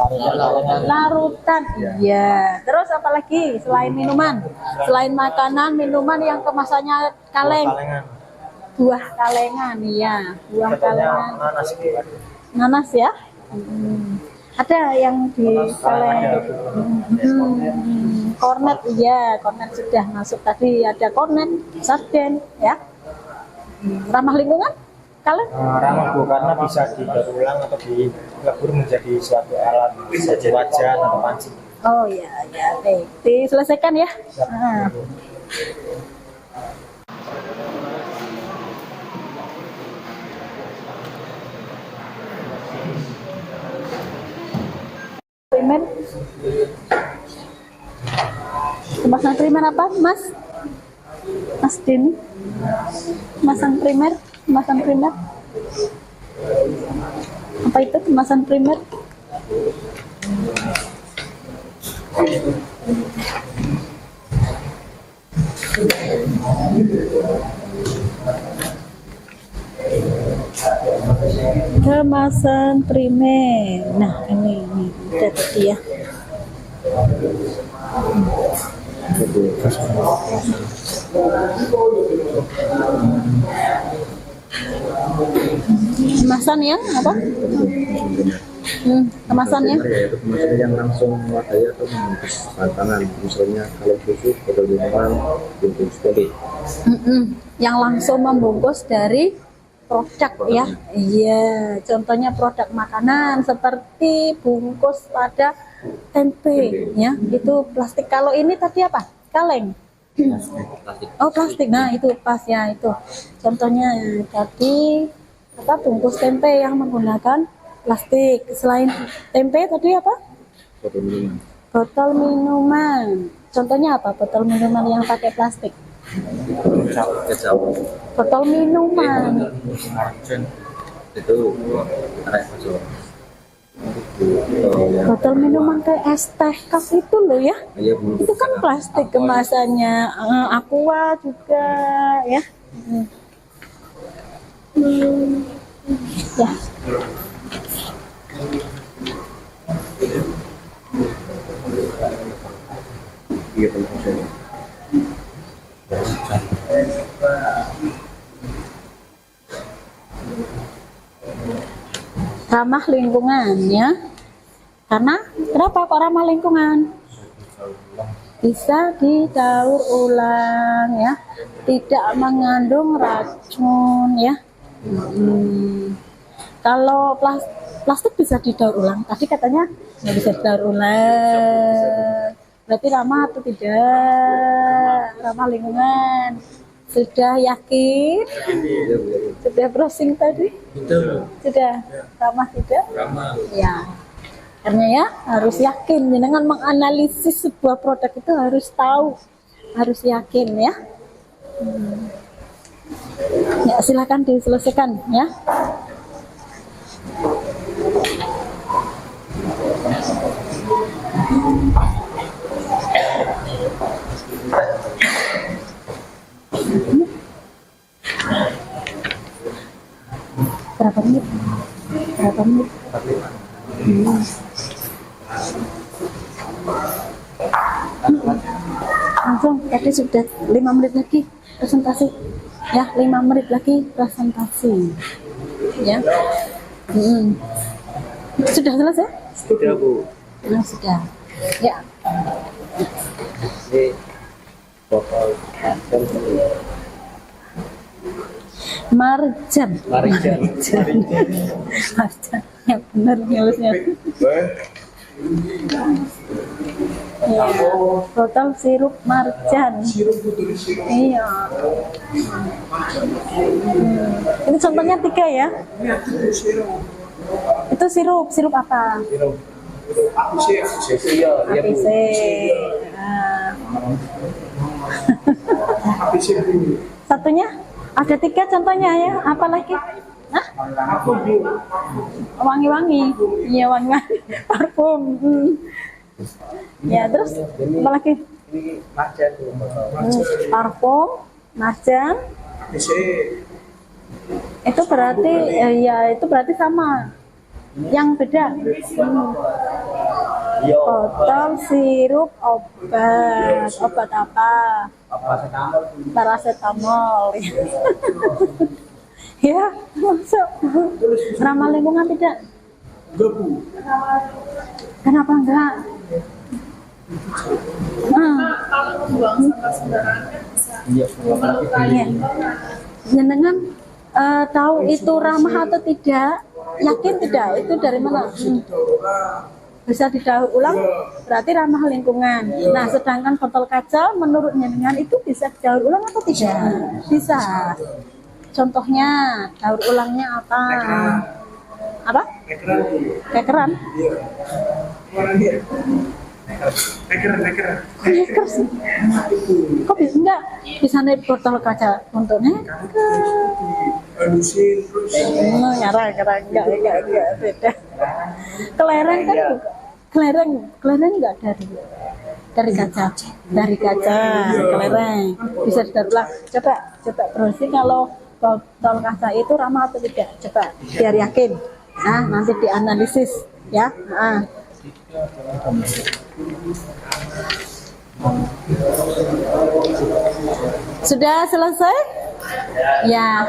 Larutan. Iya. Terus apa lagi selain minuman? Selain makanan, minuman yang kemasannya kaleng. Kalengan. Buah kalengan, iya. Buah kalengan. Nanas. Nanas ya? Ada yang di kaleng. Kornet, iya. Kornet sudah masuk tadi. Ada kornet, sarden, ya. Ramah lingkungan? Kaleng? Ramah Bu, karena bisa didaur ulang atau dilebur menjadi suatu alat, bisa jadi wajan atau panci. Oh ya, ya, baik. Diselesaikan ya. Nah. Primer. Kemasan primer apa, Mas? Mas Dini? Kemasan primer? Kemasan primer? Apa itu kemasan primer? Kemasan primer. Nah, ini udah tadi ya. Kemasan yang apa? Kemasannya? Yaitu kemasan yang langsung mewadai atau membungkus bahan pangan. Misalnya kalau susu, botol minuman, bungkus kopi. Yang langsung membungkus dari produk ya. Iya, contohnya produk makanan seperti bungkus pada tempe ya. Itu plastik. Kalau ini tadi apa? Kaleng. Oh, plastik. Nah, itu pas ya itu. Contohnya tadi apa? Bungkus tempe yang menggunakan plastik. Selain tempe tadi apa? Botol minuman. Botol minuman. Contohnya apa? Botol minuman yang pakai plastik. Kecap. Botol minuman. Itu air masuk. Botol minuman kayak es teh cup itu loh ya. Iya, Bu. Itu kan plastik kemasannya. Aqua juga ya. Ya. Iya, Bu. Ramah lingkungan ya. Karena kenapa kok ramah lingkungan? Bisa didaur ulang ya, tidak mengandung racun ya. Kalau plastik bisa didaur ulang, tadi katanya nggak bisa didaur ulang. Berarti ramah atau tidak? Ramah lingkungan. Sudah yakin? Sudah browsing tadi? Sudah. Ramah tidak? Ramah. Ya. Karena ya harus yakin dengan menganalisis sebuah produk itu harus tahu, harus yakin ya. Ya silakan diselesaikan ya. Berapa menit? Berapa menit? Langsung tadi sudah 5 menit lagi presentasi ya, 5 menit lagi presentasi ya. Sudah selesai? Sudah Bu. Nah, sudah ya. Ini total Marjan Marjan. Marjan ya benar nulisnya ya. Total sirup marjan iya. Ini contohnya 3 ya. Itu sirup apa? Iya, Bu. APC. Satunya ada 3 contohnya ya. Apa lagi? Hah? Wangi-wangi. Iya, wangi-wangi. Parfum. Ya, terus apa lagi? Ini marjan Bu. Parfum, marjan. Itu berarti ya itu berarti sama. Yang beda. Iya. Botol sirup obat apa? Paracetamol. Ya, masuk. Ramah lingkungan tidak? Kenapa enggak? Kalau membuang sampah sembarangan bisa Iya. Iya. Jenengan tahu itu ramah atau tidak? Yakin tidak? Itu dari mana? Bisa didaur ulang, berarti ramah lingkungan. Nah, sedangkan botol kaca menurut jenengan itu bisa didaur ulang atau tidak? Bisa. Contohnya, daur ulangnya apa? Apa? Kekeran. Kok nyeker sih? Kok bisa enggak? Bisa naik botol kaca untuk nyeker. Ngarang enggak beda. Kelereng kan juga. Kelereng enggak dari kaca. Dari kaca, kelereng bisa didaur ulang. Coba browsing kalau botol kaca itu ramah atau tidak. Coba biar yakin. Nah, nanti dianalisis ya. Nah. Sudah selesai? Ya.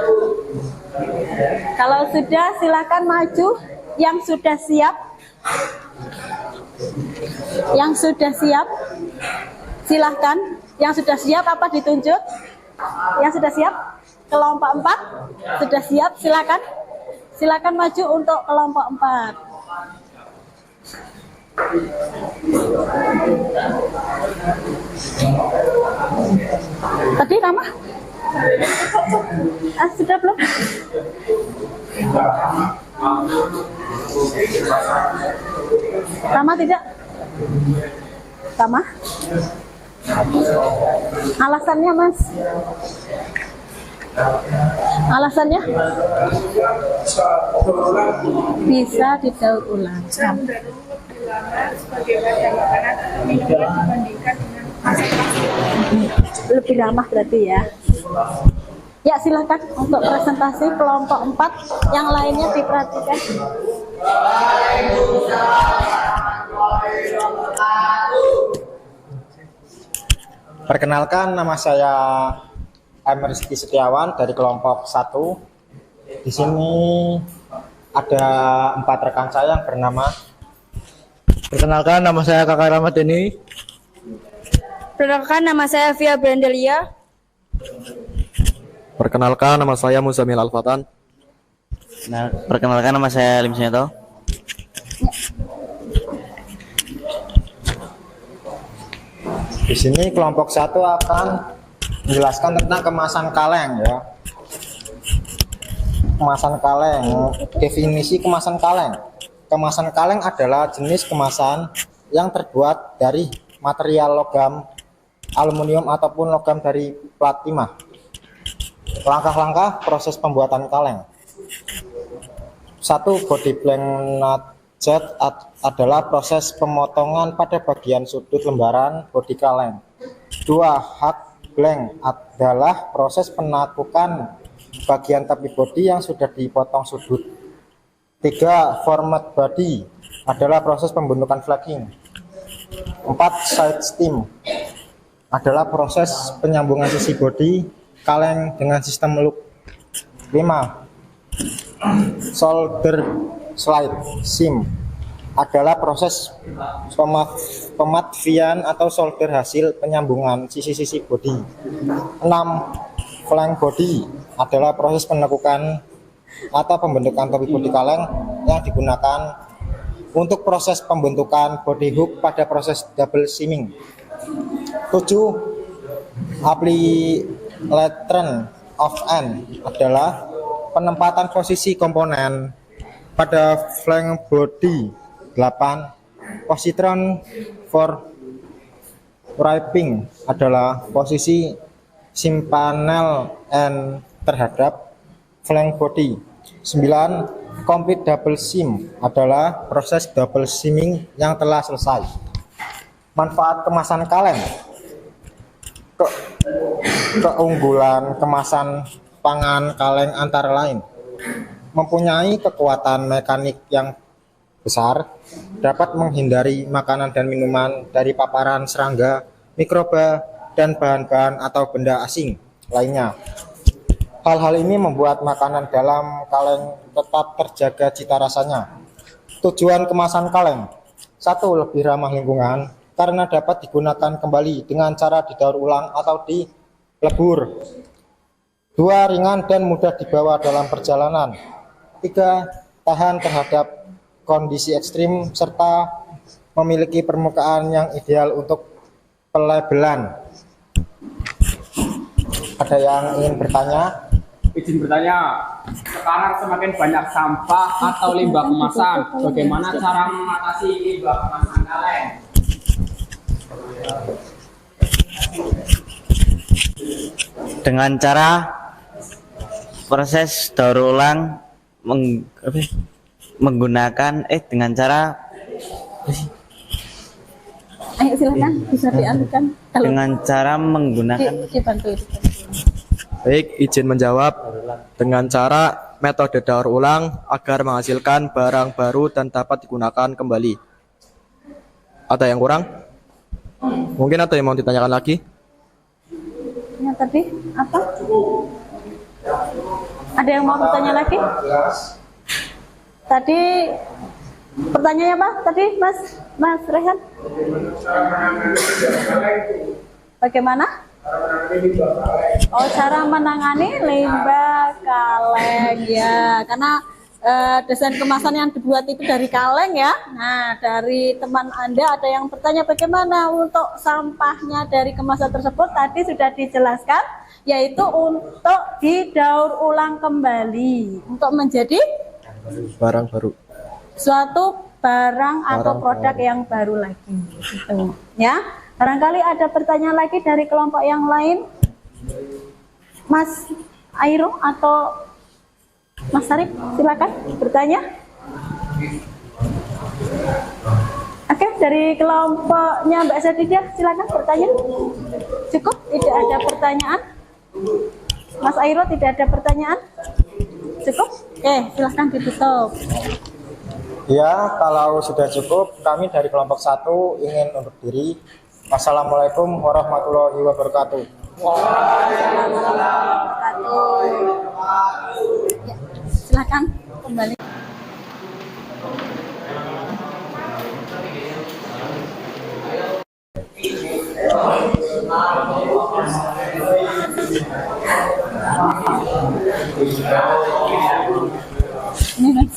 Kalau sudah silakan maju yang sudah siap. Yang sudah siap silahkan. Yang sudah siap apa ditunjuk? Yang sudah siap? Kelompok 4 sudah siap, silakan. Silakan maju untuk kelompok 4. Tadi ramah? Sudah belum? Ramah tidak? Ramah? Alasannya Mas? Alasannya? Bisa didaur ulang. cenderung lebih lama sebagai bahan makanan atau minuman dibandingkan dengan plastik. Lebih ramah berarti ya. Ya silakan untuk presentasi kelompok 4 yang lainnya diperhatikan. Perkenalkan, nama saya M. Rizky Setiawan dari kelompok 1. Di sini ada 4 rekan saya yang bernama. Perkenalkan, nama saya Kakak Rahmat Deni. Perkenalkan, nama saya Via Brandelia. Perkenalkan, nama saya Muzamil Al-Fatan. Nah, perkenalkan, nama saya Lim Sunyoto. Di sini kelompok 1 akan menjelaskan tentang kemasan kaleng ya. Kemasan kaleng. Definisi kemasan kaleng. Kemasan kaleng adalah jenis kemasan yang terbuat dari material logam, aluminium ataupun logam dari plat timah. Langkah-langkah proses pembuatan kaleng. 1. Body blank nut jet adalah proses pemotongan pada bagian sudut lembaran bodi kaleng. 2. Hard blank adalah proses penatukan bagian tepi bodi yang sudah dipotong sudut. 3. Format body adalah proses pembentukan flaking. 4. Side stem adalah proses penyambungan sisi bodi kaleng dengan sistem loop. 5. Solder slide seam adalah proses pematvian atau solder hasil penyambungan sisi-sisi bodi. 6. Flank body adalah proses penekukan atau pembentukan topi bodi kaleng yang digunakan untuk proses pembentukan body hook pada proses double seaming. 7. Application of end adalah penempatan posisi komponen pada flank body. 8. Positron for wrapping adalah posisi simpanel end terhadap flank body. 9. Complete double seam adalah proses double seaming yang telah selesai. Manfaat kemasan kaleng. Keunggulan kemasan pangan kaleng antara lain: mempunyai kekuatan mekanik yang besar, dapat menghindari makanan dan minuman dari paparan serangga, mikroba, dan bahan-bahan atau benda asing lainnya. Hal-hal ini membuat makanan dalam kaleng tetap terjaga cita rasanya. Tujuan kemasan kaleng: 1. Lebih ramah lingkungan karena dapat digunakan kembali dengan cara didaur ulang atau dilebur. 2. Ringan dan mudah dibawa dalam perjalanan. 3. Tahan terhadap kondisi ekstrim serta memiliki permukaan yang ideal untuk pelabelan. Ada yang ingin bertanya? Izin bertanya, sekarang semakin banyak sampah atau limbah kemasan. Bagaimana cara mengatasi limbah kemasan kaleng? Dengan cara proses daur ulang menggunakan dengan cara Ayo silakan bisa dialihkan. dengan cara menggunakan Dibantu. Baik, izin menjawab. Dengan cara metode daur ulang agar menghasilkan barang baru dan dapat digunakan kembali. Ada yang kurang? Mungkin ada yang mau ditanyakan lagi? Ya, tadi apa? Ada yang mau bertanya lagi? Tadi pertanyaannya apa? Tadi Mas Rehan? Bagaimana? Oh, cara menangani limbah kaleng ya, karena desain kemasan yang dibuat itu dari kaleng ya. Nah, dari teman Anda ada yang bertanya bagaimana untuk sampahnya dari kemasan tersebut. Tadi sudah dijelaskan, yaitu untuk didaur ulang kembali untuk menjadi Barang baru. suatu barang atau produk yang baru lagi gitu ya. Barangkali ada pertanyaan lagi dari kelompok yang lain, Mas Airo atau Mas Sarip, silakan bertanya. Oke, dari kelompoknya Mbak Sadidah, silakan bertanya. Cukup, tidak ada pertanyaan. Mas Airo tidak ada pertanyaan. Cukup? Oke, silakan ditutup. Ya, kalau sudah cukup, kami dari kelompok 1 ingin undur diri. Wassalamualaikum warahmatullahi wabarakatuh. Ya, silakan kembali. Ini Mas.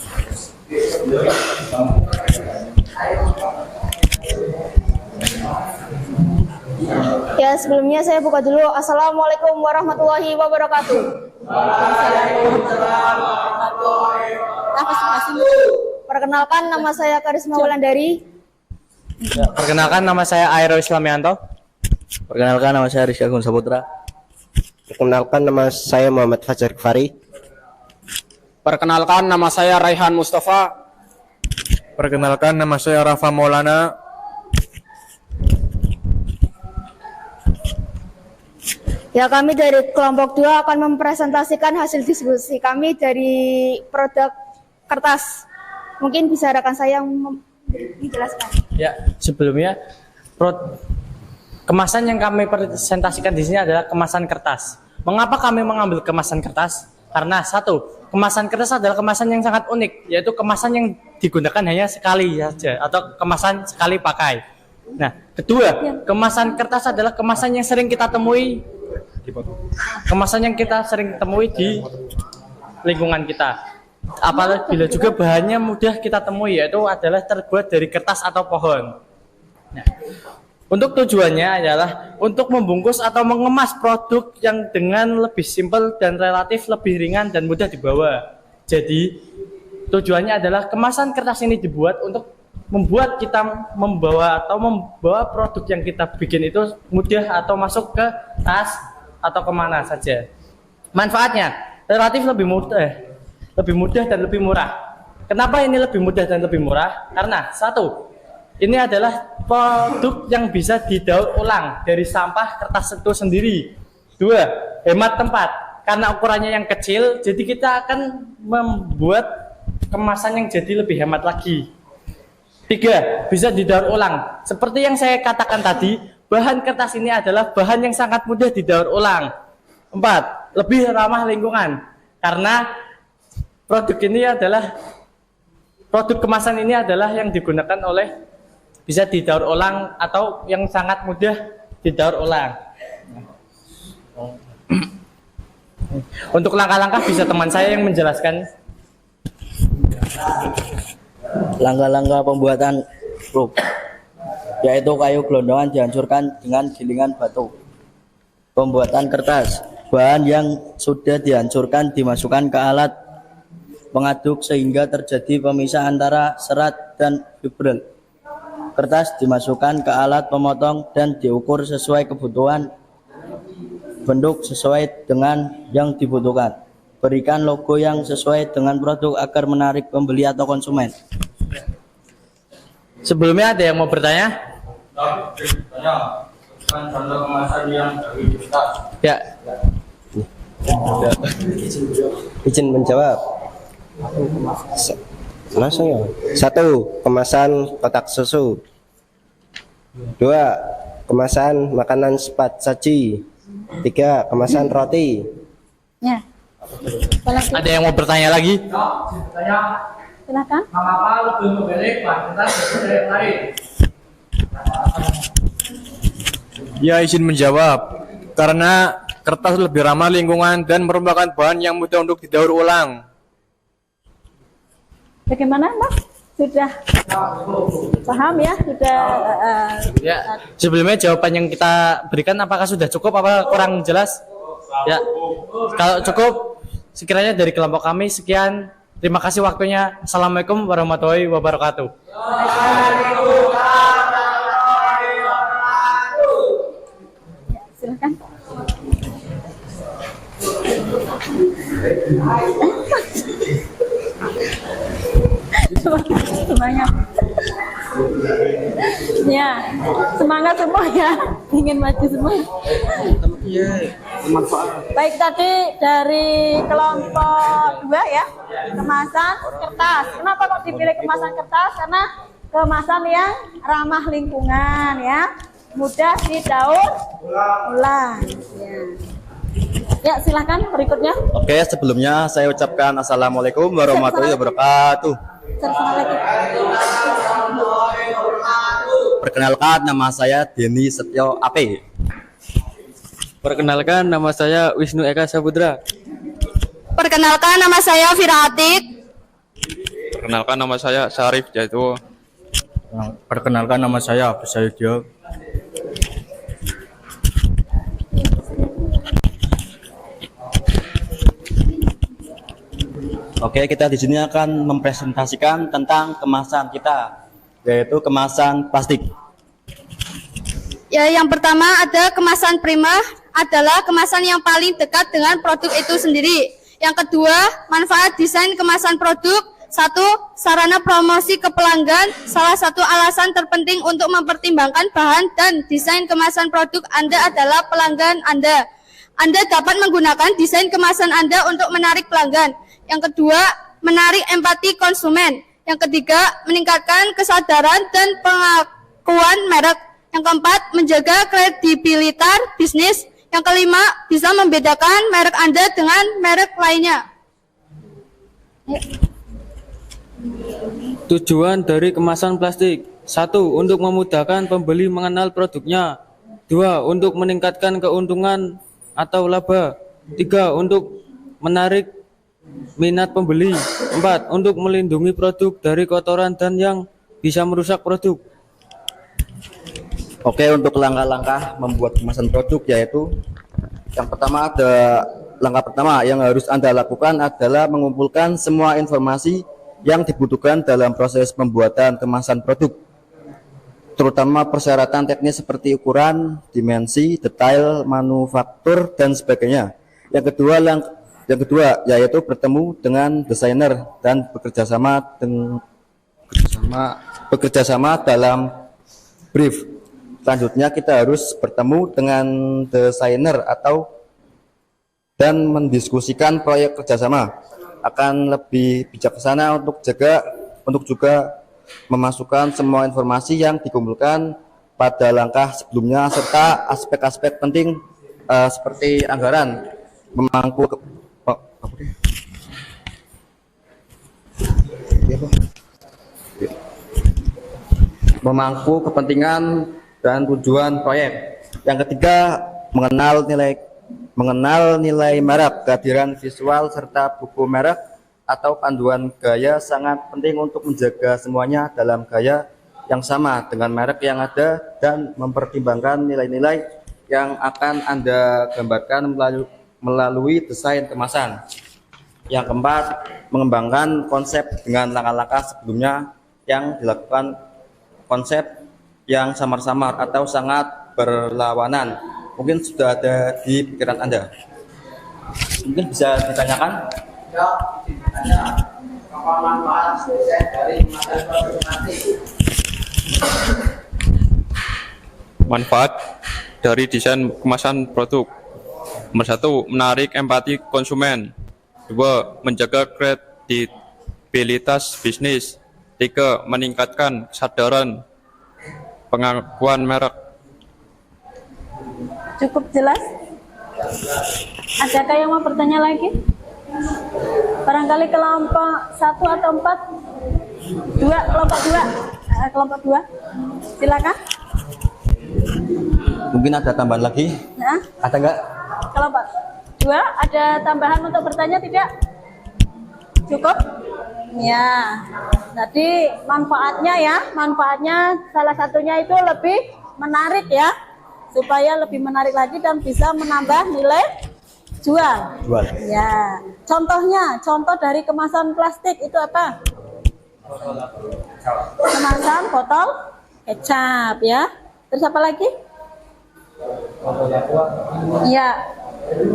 Ya, sebelumnya saya buka dulu. Assalamualaikum warahmatullahi wabarakatuh. Waalaikumsalam. Perkenalkan, nama saya Karisma Wulandari. Perkenalkan, nama saya Airo Islamianto. Perkenalkan, nama saya Rizky Agung Saputra. Perkenalkan, nama saya Muhammad Fajar Kfari. Perkenalkan, nama saya Raihan Mustafa. Perkenalkan, nama saya Rafa Maulana. Ya, kami dari kelompok 2 akan mempresentasikan hasil diskusi kami dari produk kertas. Mungkin bisa rekan saya yang menjelaskan. Ya, sebelumnya kemasan yang kami presentasikan di sini adalah kemasan kertas. Mengapa kami mengambil kemasan kertas? Karena satu, kemasan kertas adalah kemasan yang sangat unik, yaitu kemasan yang digunakan hanya sekali saja atau kemasan sekali pakai. Nah, kedua, kemasan kertas adalah kemasan yang sering kita temui. Kemasan yang kita sering temui di lingkungan kita. Apalagi bila juga bahannya mudah kita temui, yaitu adalah terbuat dari kertas atau pohon. Nah, untuk tujuannya adalah untuk membungkus atau mengemas produk yang dengan lebih simpel dan relatif lebih ringan dan mudah dibawa. Jadi tujuannya adalah kemasan kertas ini dibuat untuk membuat kita membawa produk yang kita bikin itu mudah atau masuk ke tas atau kemana saja. Manfaatnya relatif lebih mudah dan lebih murah. Kenapa ini lebih mudah dan lebih murah? Karena satu, ini adalah produk yang bisa didaur ulang dari sampah kertas itu sendiri. Dua, hemat tempat. Karena ukurannya yang kecil, jadi kita akan membuat kemasan yang jadi lebih hemat lagi. Tiga, bisa didaur ulang. Seperti yang saya katakan tadi, bahan kertas ini adalah bahan yang sangat mudah didaur ulang. Empat, lebih ramah lingkungan. Karena produk kemasan ini adalah yang digunakan oleh bisa didaur ulang atau yang sangat mudah didaur ulang. Untuk langkah-langkah bisa teman saya yang menjelaskan. Langkah-langkah pembuatan ruk, yaitu kayu gelondongan dihancurkan dengan gilingan batu. Pembuatan kertas, bahan yang sudah dihancurkan dimasukkan ke alat pengaduk sehingga terjadi pemisah antara serat dan fibril. Kertas dimasukkan ke alat pemotong dan diukur sesuai kebutuhan bentuk sesuai dengan yang dibutuhkan. Berikan logo yang sesuai dengan produk agar menarik pembeli atau konsumen. Sebelumnya ada yang mau bertanya? Ya. Izin menjawab. Langsung ya. 1. Kemasan kotak susu. 2. Kemasan makanan cepat saji. 3. Kemasan roti. Ya. Ada yang mau bertanya lagi? Silakan. Mengapa lebih memilih bahan kertas daripada yang lain? Ya, izin menjawab. Karena kertas lebih ramah lingkungan dan merupakan bahan yang mudah untuk didaur ulang. Bagaimana, Mas? Sudah paham ya? Sudah Ya, sebelumnya jawaban yang kita berikan apakah sudah cukup apa kurang jelas? Ya, kalau cukup, sekiranya dari kelompok kami sekian. Terima kasih waktunya. Assalamualaikum warahmatullahi wabarakatuh. Silakan. Semangat. Ya, semangat semua ya. Ingin maju semua. Baik, tadi dari kelompok 2 ya, kemasan kertas. Kenapa kok dipilih kemasan kertas? Karena kemasan yang ramah lingkungan ya, mudah didaur ulang. Ya, silakan berikutnya. Oke, sebelumnya saya ucapkan assalamualaikum warahmatullahi wabarakatuh. Perkenalkan, nama saya Denny Setio AP. Perkenalkan, nama saya Wisnu Eka Saputra. Perkenalkan, nama saya Fira Atik. Perkenalkan, nama saya Syarif Jatuh. Perkenalkan, nama saya Abdul. Oke, kita di sini akan mempresentasikan tentang kemasan kita, yaitu kemasan plastik. Ya, yang pertama ada kemasan prima, adalah kemasan yang paling dekat dengan produk itu sendiri. Yang kedua, manfaat desain kemasan produk. 1. Sarana promosi ke pelanggan. Salah satu alasan terpenting untuk mempertimbangkan bahan dan desain kemasan produk Anda adalah pelanggan Anda. Anda dapat menggunakan desain kemasan Anda untuk menarik pelanggan. Yang kedua, menarik empati konsumen. Yang ketiga, meningkatkan kesadaran dan pengakuan merek. Yang keempat, menjaga kredibilitas bisnis. Yang kelima, bisa membedakan merek Anda dengan merek lainnya. Tujuan dari kemasan plastik: 1. Untuk memudahkan pembeli mengenal produknya. 2. Untuk meningkatkan keuntungan atau laba. 3. Untuk menarik minat pembeli. 4. Untuk melindungi produk dari kotoran dan yang bisa merusak produk. Oke, untuk langkah-langkah membuat kemasan produk, yaitu yang pertama langkah pertama yang harus Anda lakukan adalah mengumpulkan semua informasi yang dibutuhkan dalam proses pembuatan kemasan produk, terutama persyaratan teknis seperti ukuran, dimensi, detail, manufaktur, dan sebagainya. Yang kedua yaitu bertemu dengan desainer dan bekerja sama dalam brief. Selanjutnya kita harus bertemu dengan desainer dan mendiskusikan proyek kerjasama. Akan lebih bijaksana untuk juga memasukkan semua informasi yang dikumpulkan pada langkah sebelumnya serta aspek-aspek penting seperti anggaran, memangku kepentingan dan tujuan proyek. Yang ketiga, mengenal nilai merek. Kehadiran visual serta buku merek atau panduan gaya sangat penting untuk menjaga semuanya dalam gaya yang sama dengan merek yang ada dan mempertimbangkan nilai-nilai yang akan Anda gambarkan melalui desain kemasan. Yang keempat, mengembangkan konsep dengan langkah-langkah sebelumnya yang dilakukan. Konsep yang samar-samar atau sangat berlawanan mungkin sudah ada di pikiran Anda. Mungkin bisa ditanyakan? Apa manfaat desain dari kemasan produk plastik? Manfaat dari desain kemasan produk: nomor 1, menarik empati konsumen. 2, menjaga kredibilitas bisnis. 3, meningkatkan kesadaran pengakuan merek. Cukup jelas? Adakah yang mau bertanya lagi? Barangkali kelompok 1 atau 4? Kelompok 2. Silakan. Mungkin ada tambahan lagi? Nah, ada enggak? Kelompok 2 ada tambahan untuk bertanya tidak? Cukup? Ya. Jadi manfaatnya salah satunya itu lebih menarik ya, supaya lebih menarik lagi dan bisa menambah nilai jual. Ya. Contoh dari kemasan plastik itu apa? Kemasan botol kecap ya. Terus apa lagi? Ya.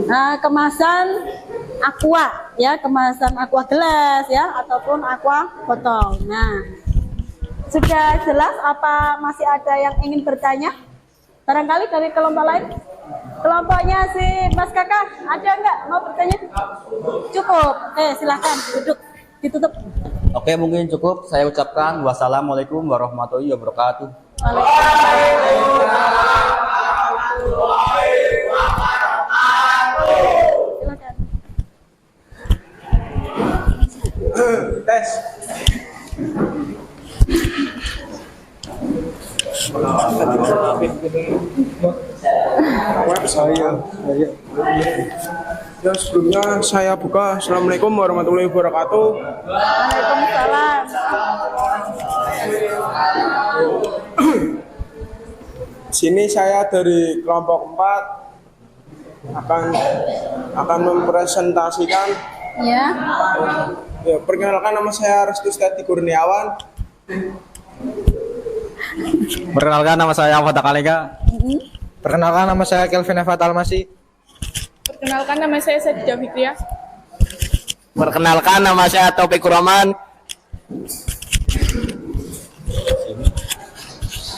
Nah, kemasan aqua ya, kemasan aqua gelas ya, ataupun aqua botol. Nah, sudah jelas apa masih ada yang ingin bertanya? Barangkali dari kelompok lain? Kelompoknya si Mas Kakak, ada nggak mau bertanya? Cukup. Silakan duduk, ditutup. Oke, mungkin cukup. Saya ucapkan wassalamualaikum warahmatullahi wabarakatuh. Tes. Ya, sebelumnya saya buka. Assalamualaikum warahmatullahi wabarakatuh. Waalaikumsalam. Sini saya dari kelompok 4 akan mempresentasikan ya Ya, perkenalkan nama saya Restu Stati Kurniawan. Perkenalkan nama saya Fata Kalega. Perkenalkan nama saya Kelvin Eva Talmasi. Perkenalkan nama saya Sadidah Fitriah. Perkenalkan nama saya Taufik Rahman.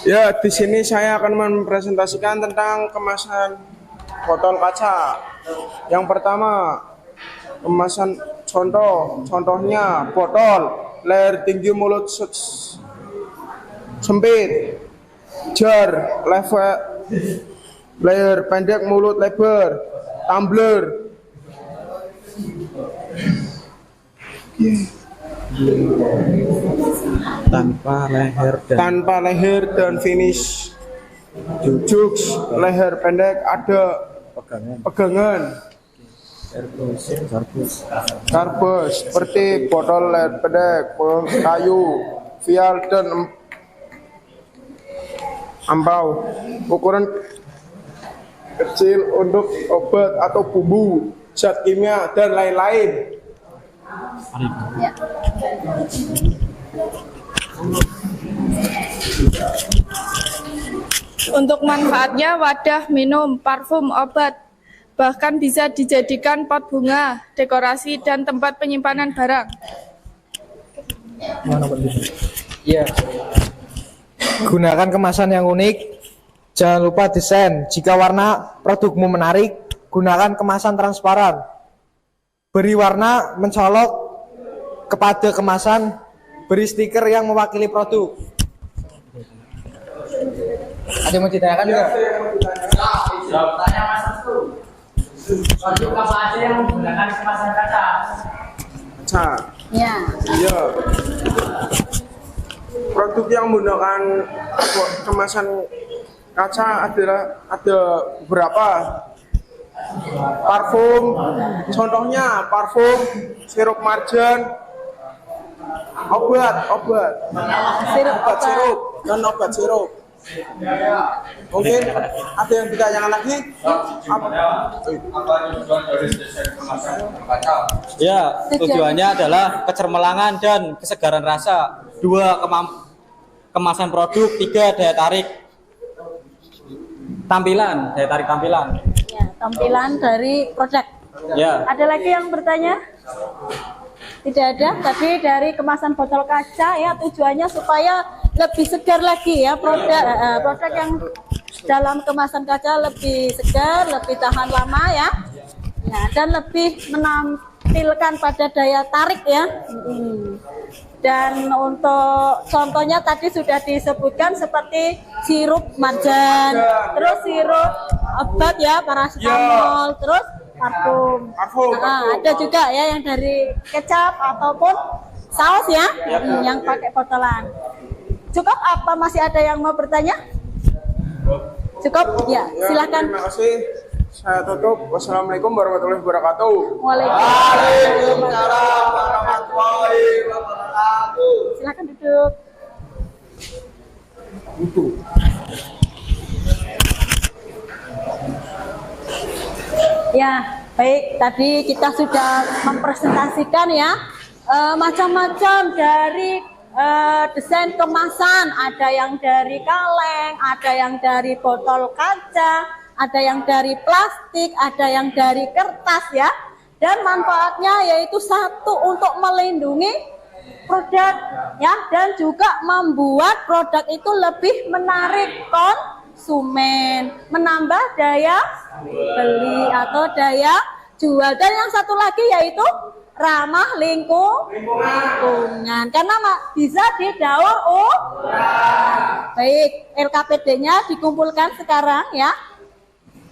Ya, di sini saya akan mempresentasikan tentang kemasan botol kaca. Yang pertama, kemasan contohnya botol leher tinggi mulut sempit, jar leher pendek mulut lebar, tumbler. Tanpa leher dan finish. Jugs leher pendek ada pegangan. Karbus seperti botol leher pendek, kayu, vial dan ampau. Ukuran kecil untuk obat atau bumbu, zat kimia dan lain-lain. Ya. Untuk manfaatnya, wadah minum, parfum, obat, bahkan bisa dijadikan pot bunga, dekorasi, dan tempat penyimpanan barang. Ya. Gunakan kemasan yang unik. Jangan lupa desain. Jika warna produkmu menarik, gunakan kemasan transparan. Beri warna mencolok kepada kemasan. Beri stiker yang mewakili produk. Ada yang mau ditanyakan juga? Tanya Mas Restu. Produk apa aja yang menggunakan kemasan kaca? Kaca. Ya. Iya. Produk yang menggunakan kemasan kaca ada beberapa. Parfum, contohnya parfum, sirup marjan, obat, dan obat sirup. Mungkin ada yang ditanyakan lagi? Ya, tujuannya adalah kecermelangan dan kesegaran rasa. 2, kemasan produk. 3, daya tarik tampilan. Ya, tampilan dari produk. Ya. Ada lagi yang bertanya? Tidak ada. Tadi dari kemasan botol kaca ya, tujuannya supaya lebih segar lagi ya, produk yang dalam kemasan kaca lebih segar, lebih tahan lama ya. Ya, dan lebih menampilkan pada daya tarik ya. Dan untuk contohnya tadi sudah disebutkan seperti sirup marjan, terus sirup obat ya, paracetamol, terus parfum. Ada juga ya yang dari kecap ataupun saus ya, yang pakai botolan. Cukup apa masih ada yang mau bertanya? Cukup? Ya, silakan. Terima kasih. Saya tutup. Wassalamualaikum warahmatullahi wabarakatuh. Waalaikumsalam warahmatullahi wabarakatuh. Silakan duduk. Ya, baik. Tadi kita sudah mempresentasikan ya macam-macam dari desain kemasan. Ada yang dari kaleng, ada yang dari botol kaca, ada yang dari plastik, ada yang dari kertas ya. Dan manfaatnya yaitu satu, untuk melindungi produk ya, dan juga membuat produk itu lebih menarik konsumen, menambah daya beli atau daya jual. Dan yang satu lagi yaitu ramah lingkungan karena bisa didaur ulang. Baik, LKPD-nya dikumpulkan sekarang ya.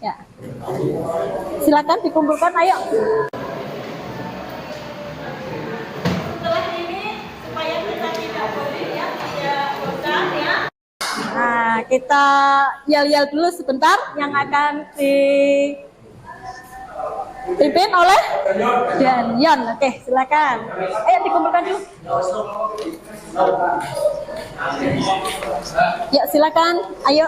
Ya, silakan dikumpulkan, ayo. Setelah ini supaya kita tidak boleh ya, tidak bosan ya. Nah, kita yel-yel dulu sebentar yang akan dipimpin oleh Danion. Oke, silakan. Ayo dikumpulkan dulu. Ya, silakan. Ayo.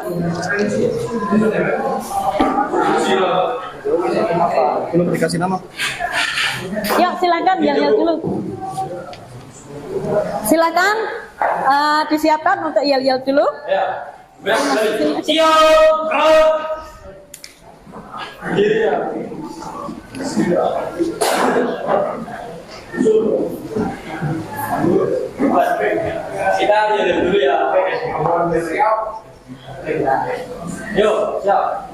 Belum dikasih nama. Yuk, silakan yel-yel dulu. Silakan disiapkan untuk yel-yel dulu. Kita yel dulu ya. Yuk, siap.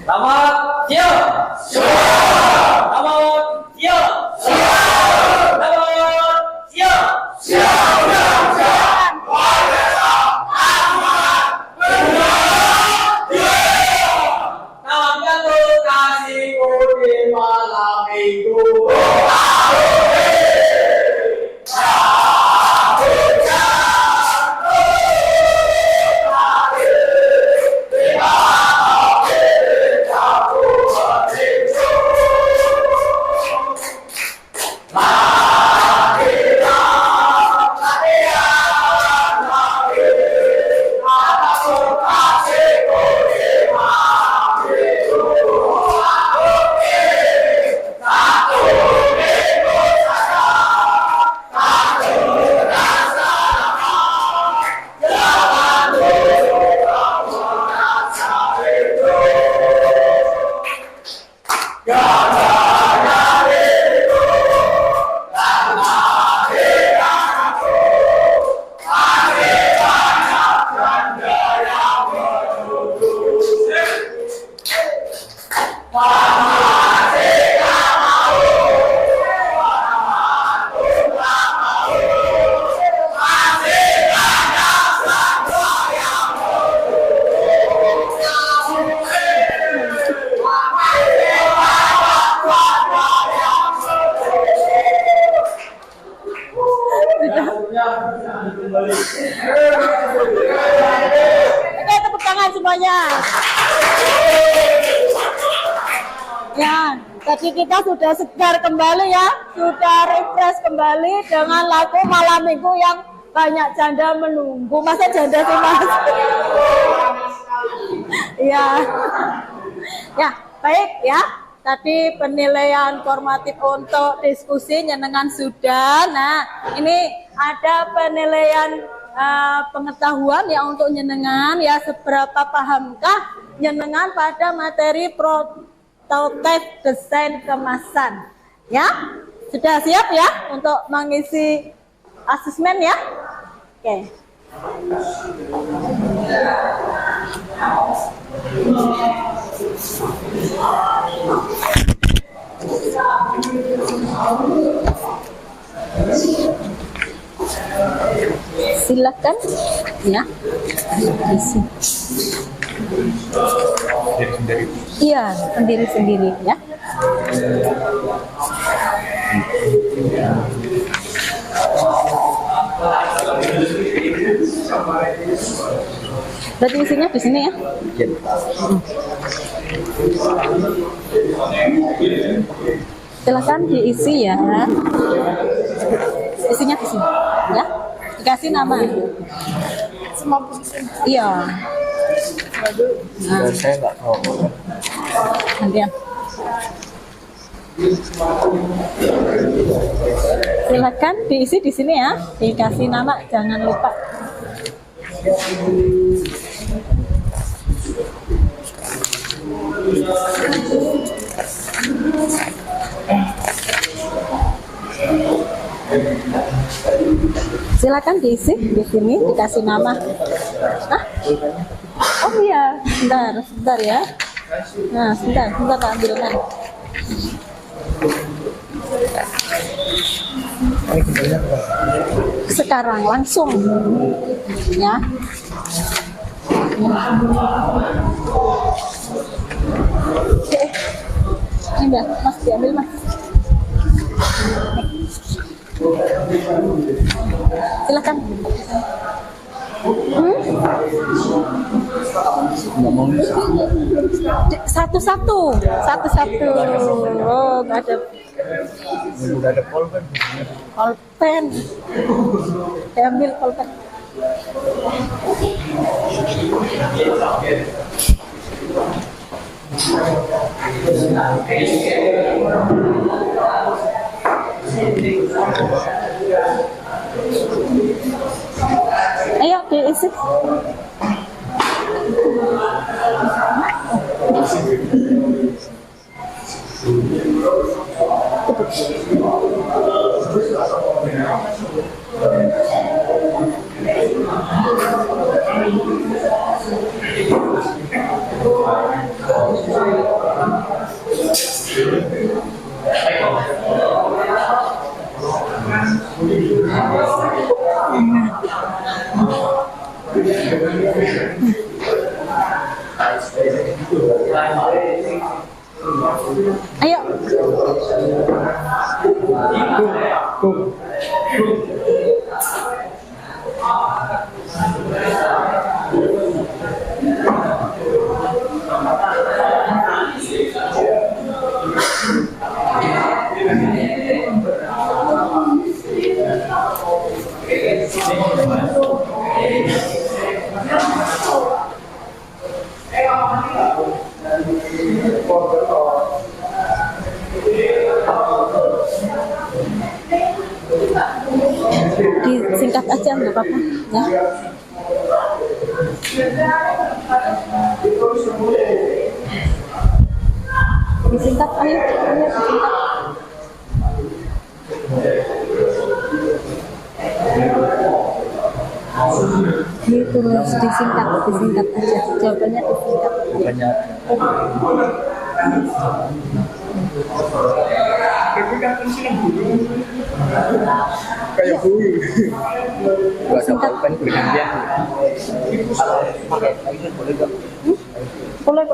Selamat siap. Selamat siap. Selamat siap. Salam jatuh kasihku di malam minggu. Oke, tepuk tangan semuanya. Ya, tadi kita sudah segar kembali ya, sudah refresh kembali dengan lagu Malam Minggu yang banyak janda menunggu. Masa janda sih mas? Ya, ya baik ya. Tadi penilaian formatif untuk diskusi nyenengan sudah. Nah, ini ada penilaian pengetahuan ya untuk nyenengan ya, seberapa pahamkah nyenengan pada materi prototipe desain kemasan ya. Sudah siap ya untuk mengisi asesmen ya. Oke. Silakan ya. Iya, sendiri-sendiri ya. Berarti isinya di sini ya. Silakan diisi ya. Isinya di sini ya. Dikasih nama. Iya. Nah, saya nggak tahu. nanti ya. Silakan diisi di sini ya. Dikasih nama, jangan lupa. Silakan diisi di sini, dikasih nama. Hah? Oh iya, sebentar ya. Nah, sebentar Pak ambilkan. Sekarang langsung ya. Oke. Ini Mbak, Mas diambil Mas. Silakan. Satu-satu. Oh, nggak ada. Udah ada pulpen. Pulpen. Saya ambil pulpen. Ayo diisi. Ayo. Disingkat aja nggak apa-apa ya. Disingkat, ayo disingkat. Gitu harus disingkat aja. Jawabannya disingkat. Banyak. Kayak bui. Singkat kan bergantian. Kalau pakai lagi boleh nggak? Boleh.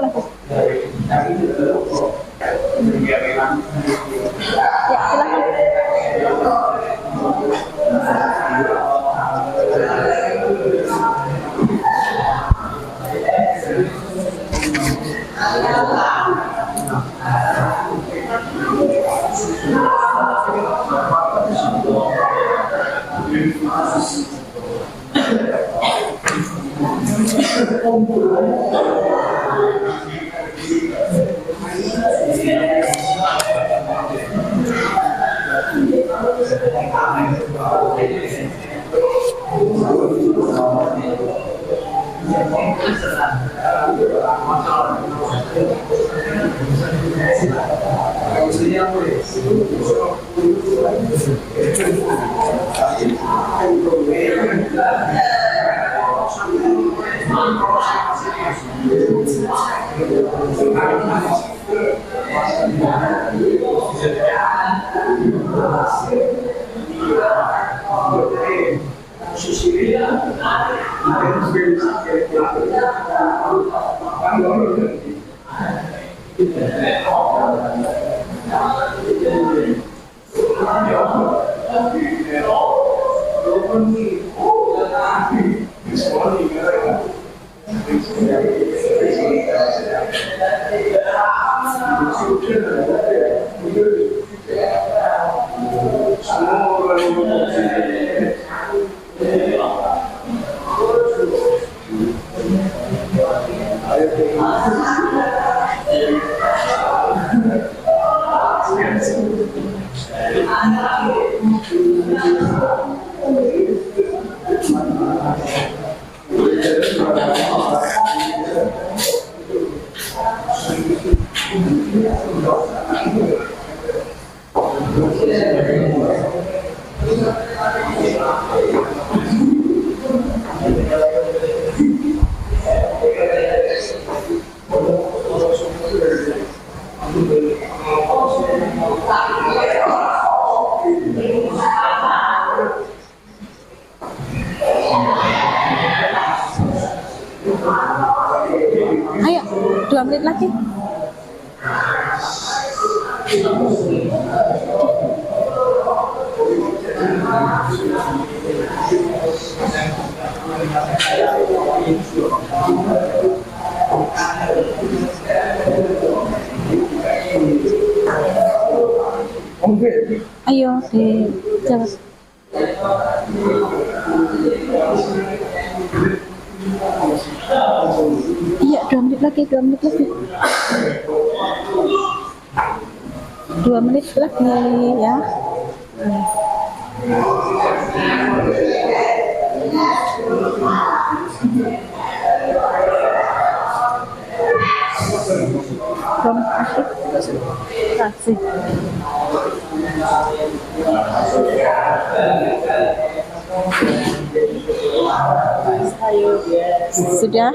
Ya, silakan. Ayo, 2 menit lagi. Ayo, dijawab. Iya, 2 menit lagi. 2 menit lagi ya. Kasih. Sudah?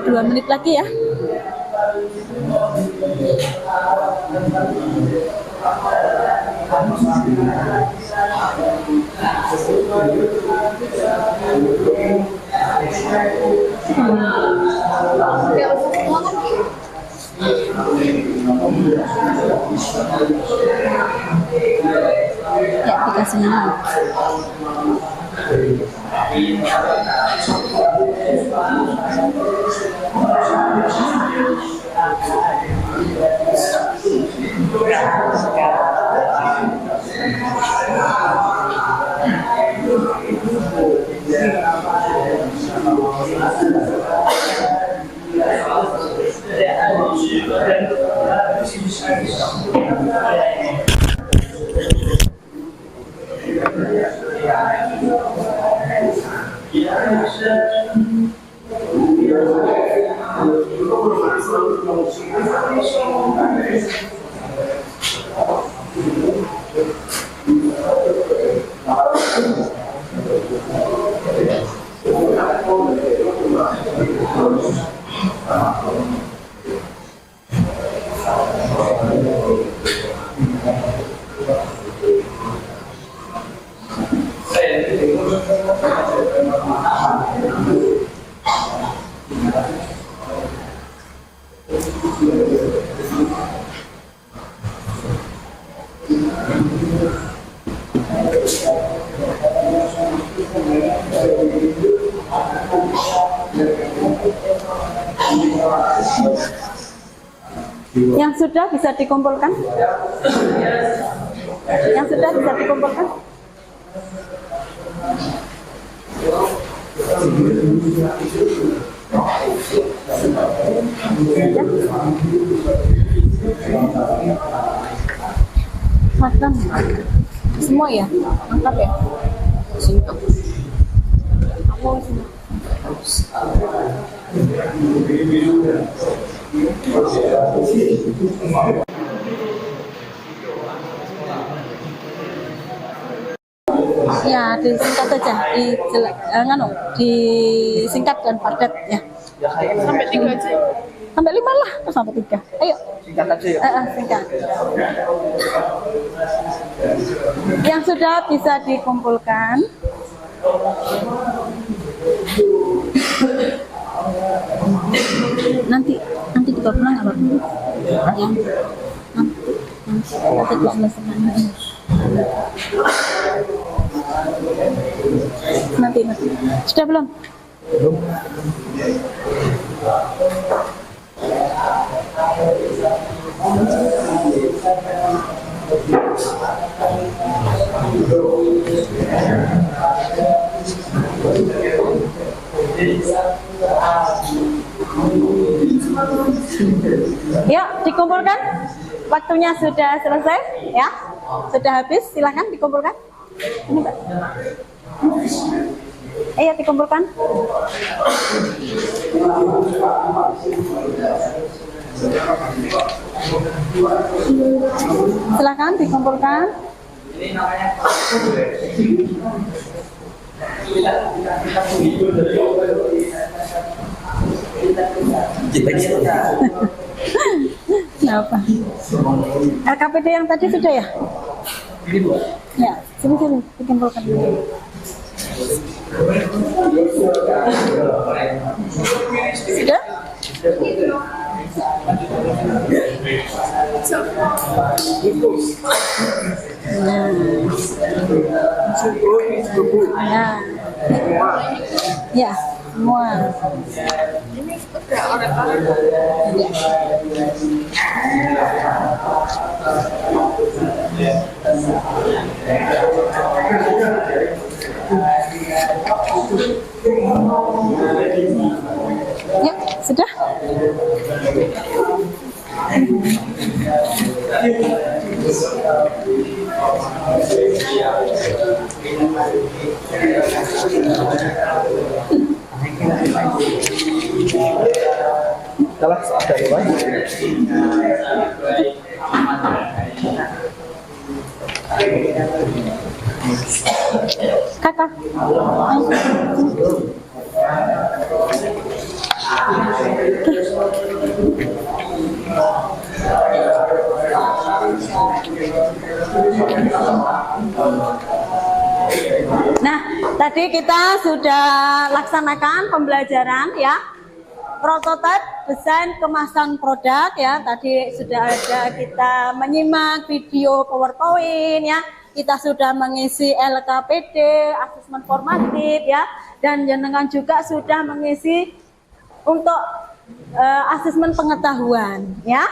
2 menit lagi ya. Ya, dikasih minum. Yang sudah bisa dikumpulkan? Yang sudah bisa dikumpulkan? Makan semua ya? Angkat ya? Singkat. Aku ya, disingkat saja, disingkat dan padat ya. Sampai 3 aja. Sampai 5 lah, atau sampai 3. Ayo. Singkat aja ya. Singkat. Yang sudah bisa dikumpulkan. Nanti dibawa pulang nggak apa-apa? Ya. Nanti selesai. Nanti. Sudah belum? Belum. Yuk, dikumpulkan. Waktunya sudah selesai, ya. Sudah habis, silakan dikumpulkan. Ini, Mbak. Ayo dikumpulkan. Silakan dikumpulkan. Kenapa? LKPD yang tadi sudah ya? Ya, sini dikumpulkan dulu. Sudah? Ya, semua. Ini udah orang-orang. Ya, sudah? Salah ada lewat. Kakak. Nah, tadi kita sudah laksanakan pembelajaran ya, prototipe desain kemasan produk ya. Tadi sudah ada kita menyimak video PowerPoint ya. Kita sudah mengisi LKPD, asesmen formatif ya, dan jenengan juga sudah mengisi untuk asesmen pengetahuan ya.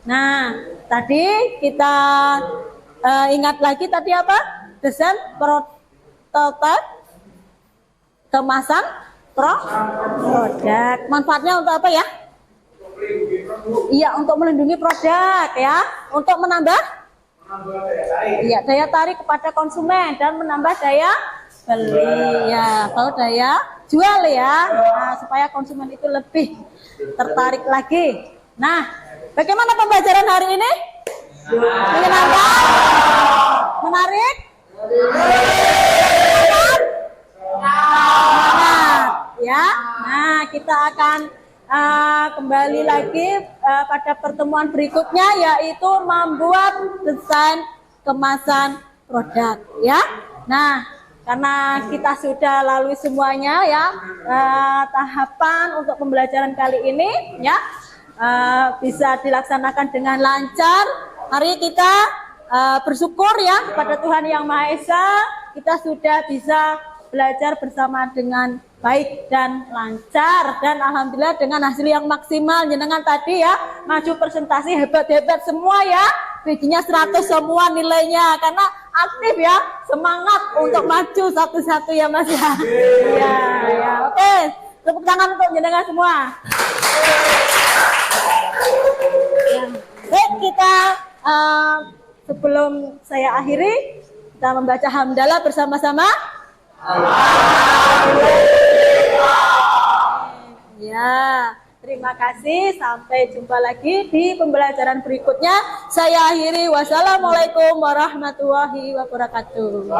Nah, tadi kita ingat lagi tadi apa? Desain prototipe kemasan produk. Manfaatnya untuk apa ya? Iya, untuk melindungi produk ya, untuk menambah daya tarik kepada konsumen dan menambah daya beli ya, kalau daya jual ya. Nah, supaya konsumen itu lebih tertarik lagi. Nah, bagaimana pembelajaran hari ini? Menyenangkan? Menarik? Semangat ya. Nah, kita akan kembali lagi pada pertemuan berikutnya, yaitu membuat desain kemasan produk ya. Nah, karena kita sudah lalui semuanya ya, tahapan untuk pembelajaran kali ini ya, bisa dilaksanakan dengan lancar. Mari kita bersyukur ya kepada Tuhan Yang Maha Esa, kita sudah bisa belajar bersama dengan baik dan lancar, dan alhamdulillah dengan hasil yang maksimal. Jenengan tadi ya maju presentasi hebat-hebat semua ya, bijinya 100 semua nilainya, karena aktif ya, semangat untuk maju satu-satu ya Mas ya. Ya, oke, tepuk tangan untuk jenengan semua. Ya. Baik, kita sebelum saya akhiri, kita membaca hamdalah bersama-sama. Ya, terima kasih. Sampai jumpa lagi di pembelajaran berikutnya. Saya akhiri. Wassalamualaikum warahmatullahi wabarakatuh.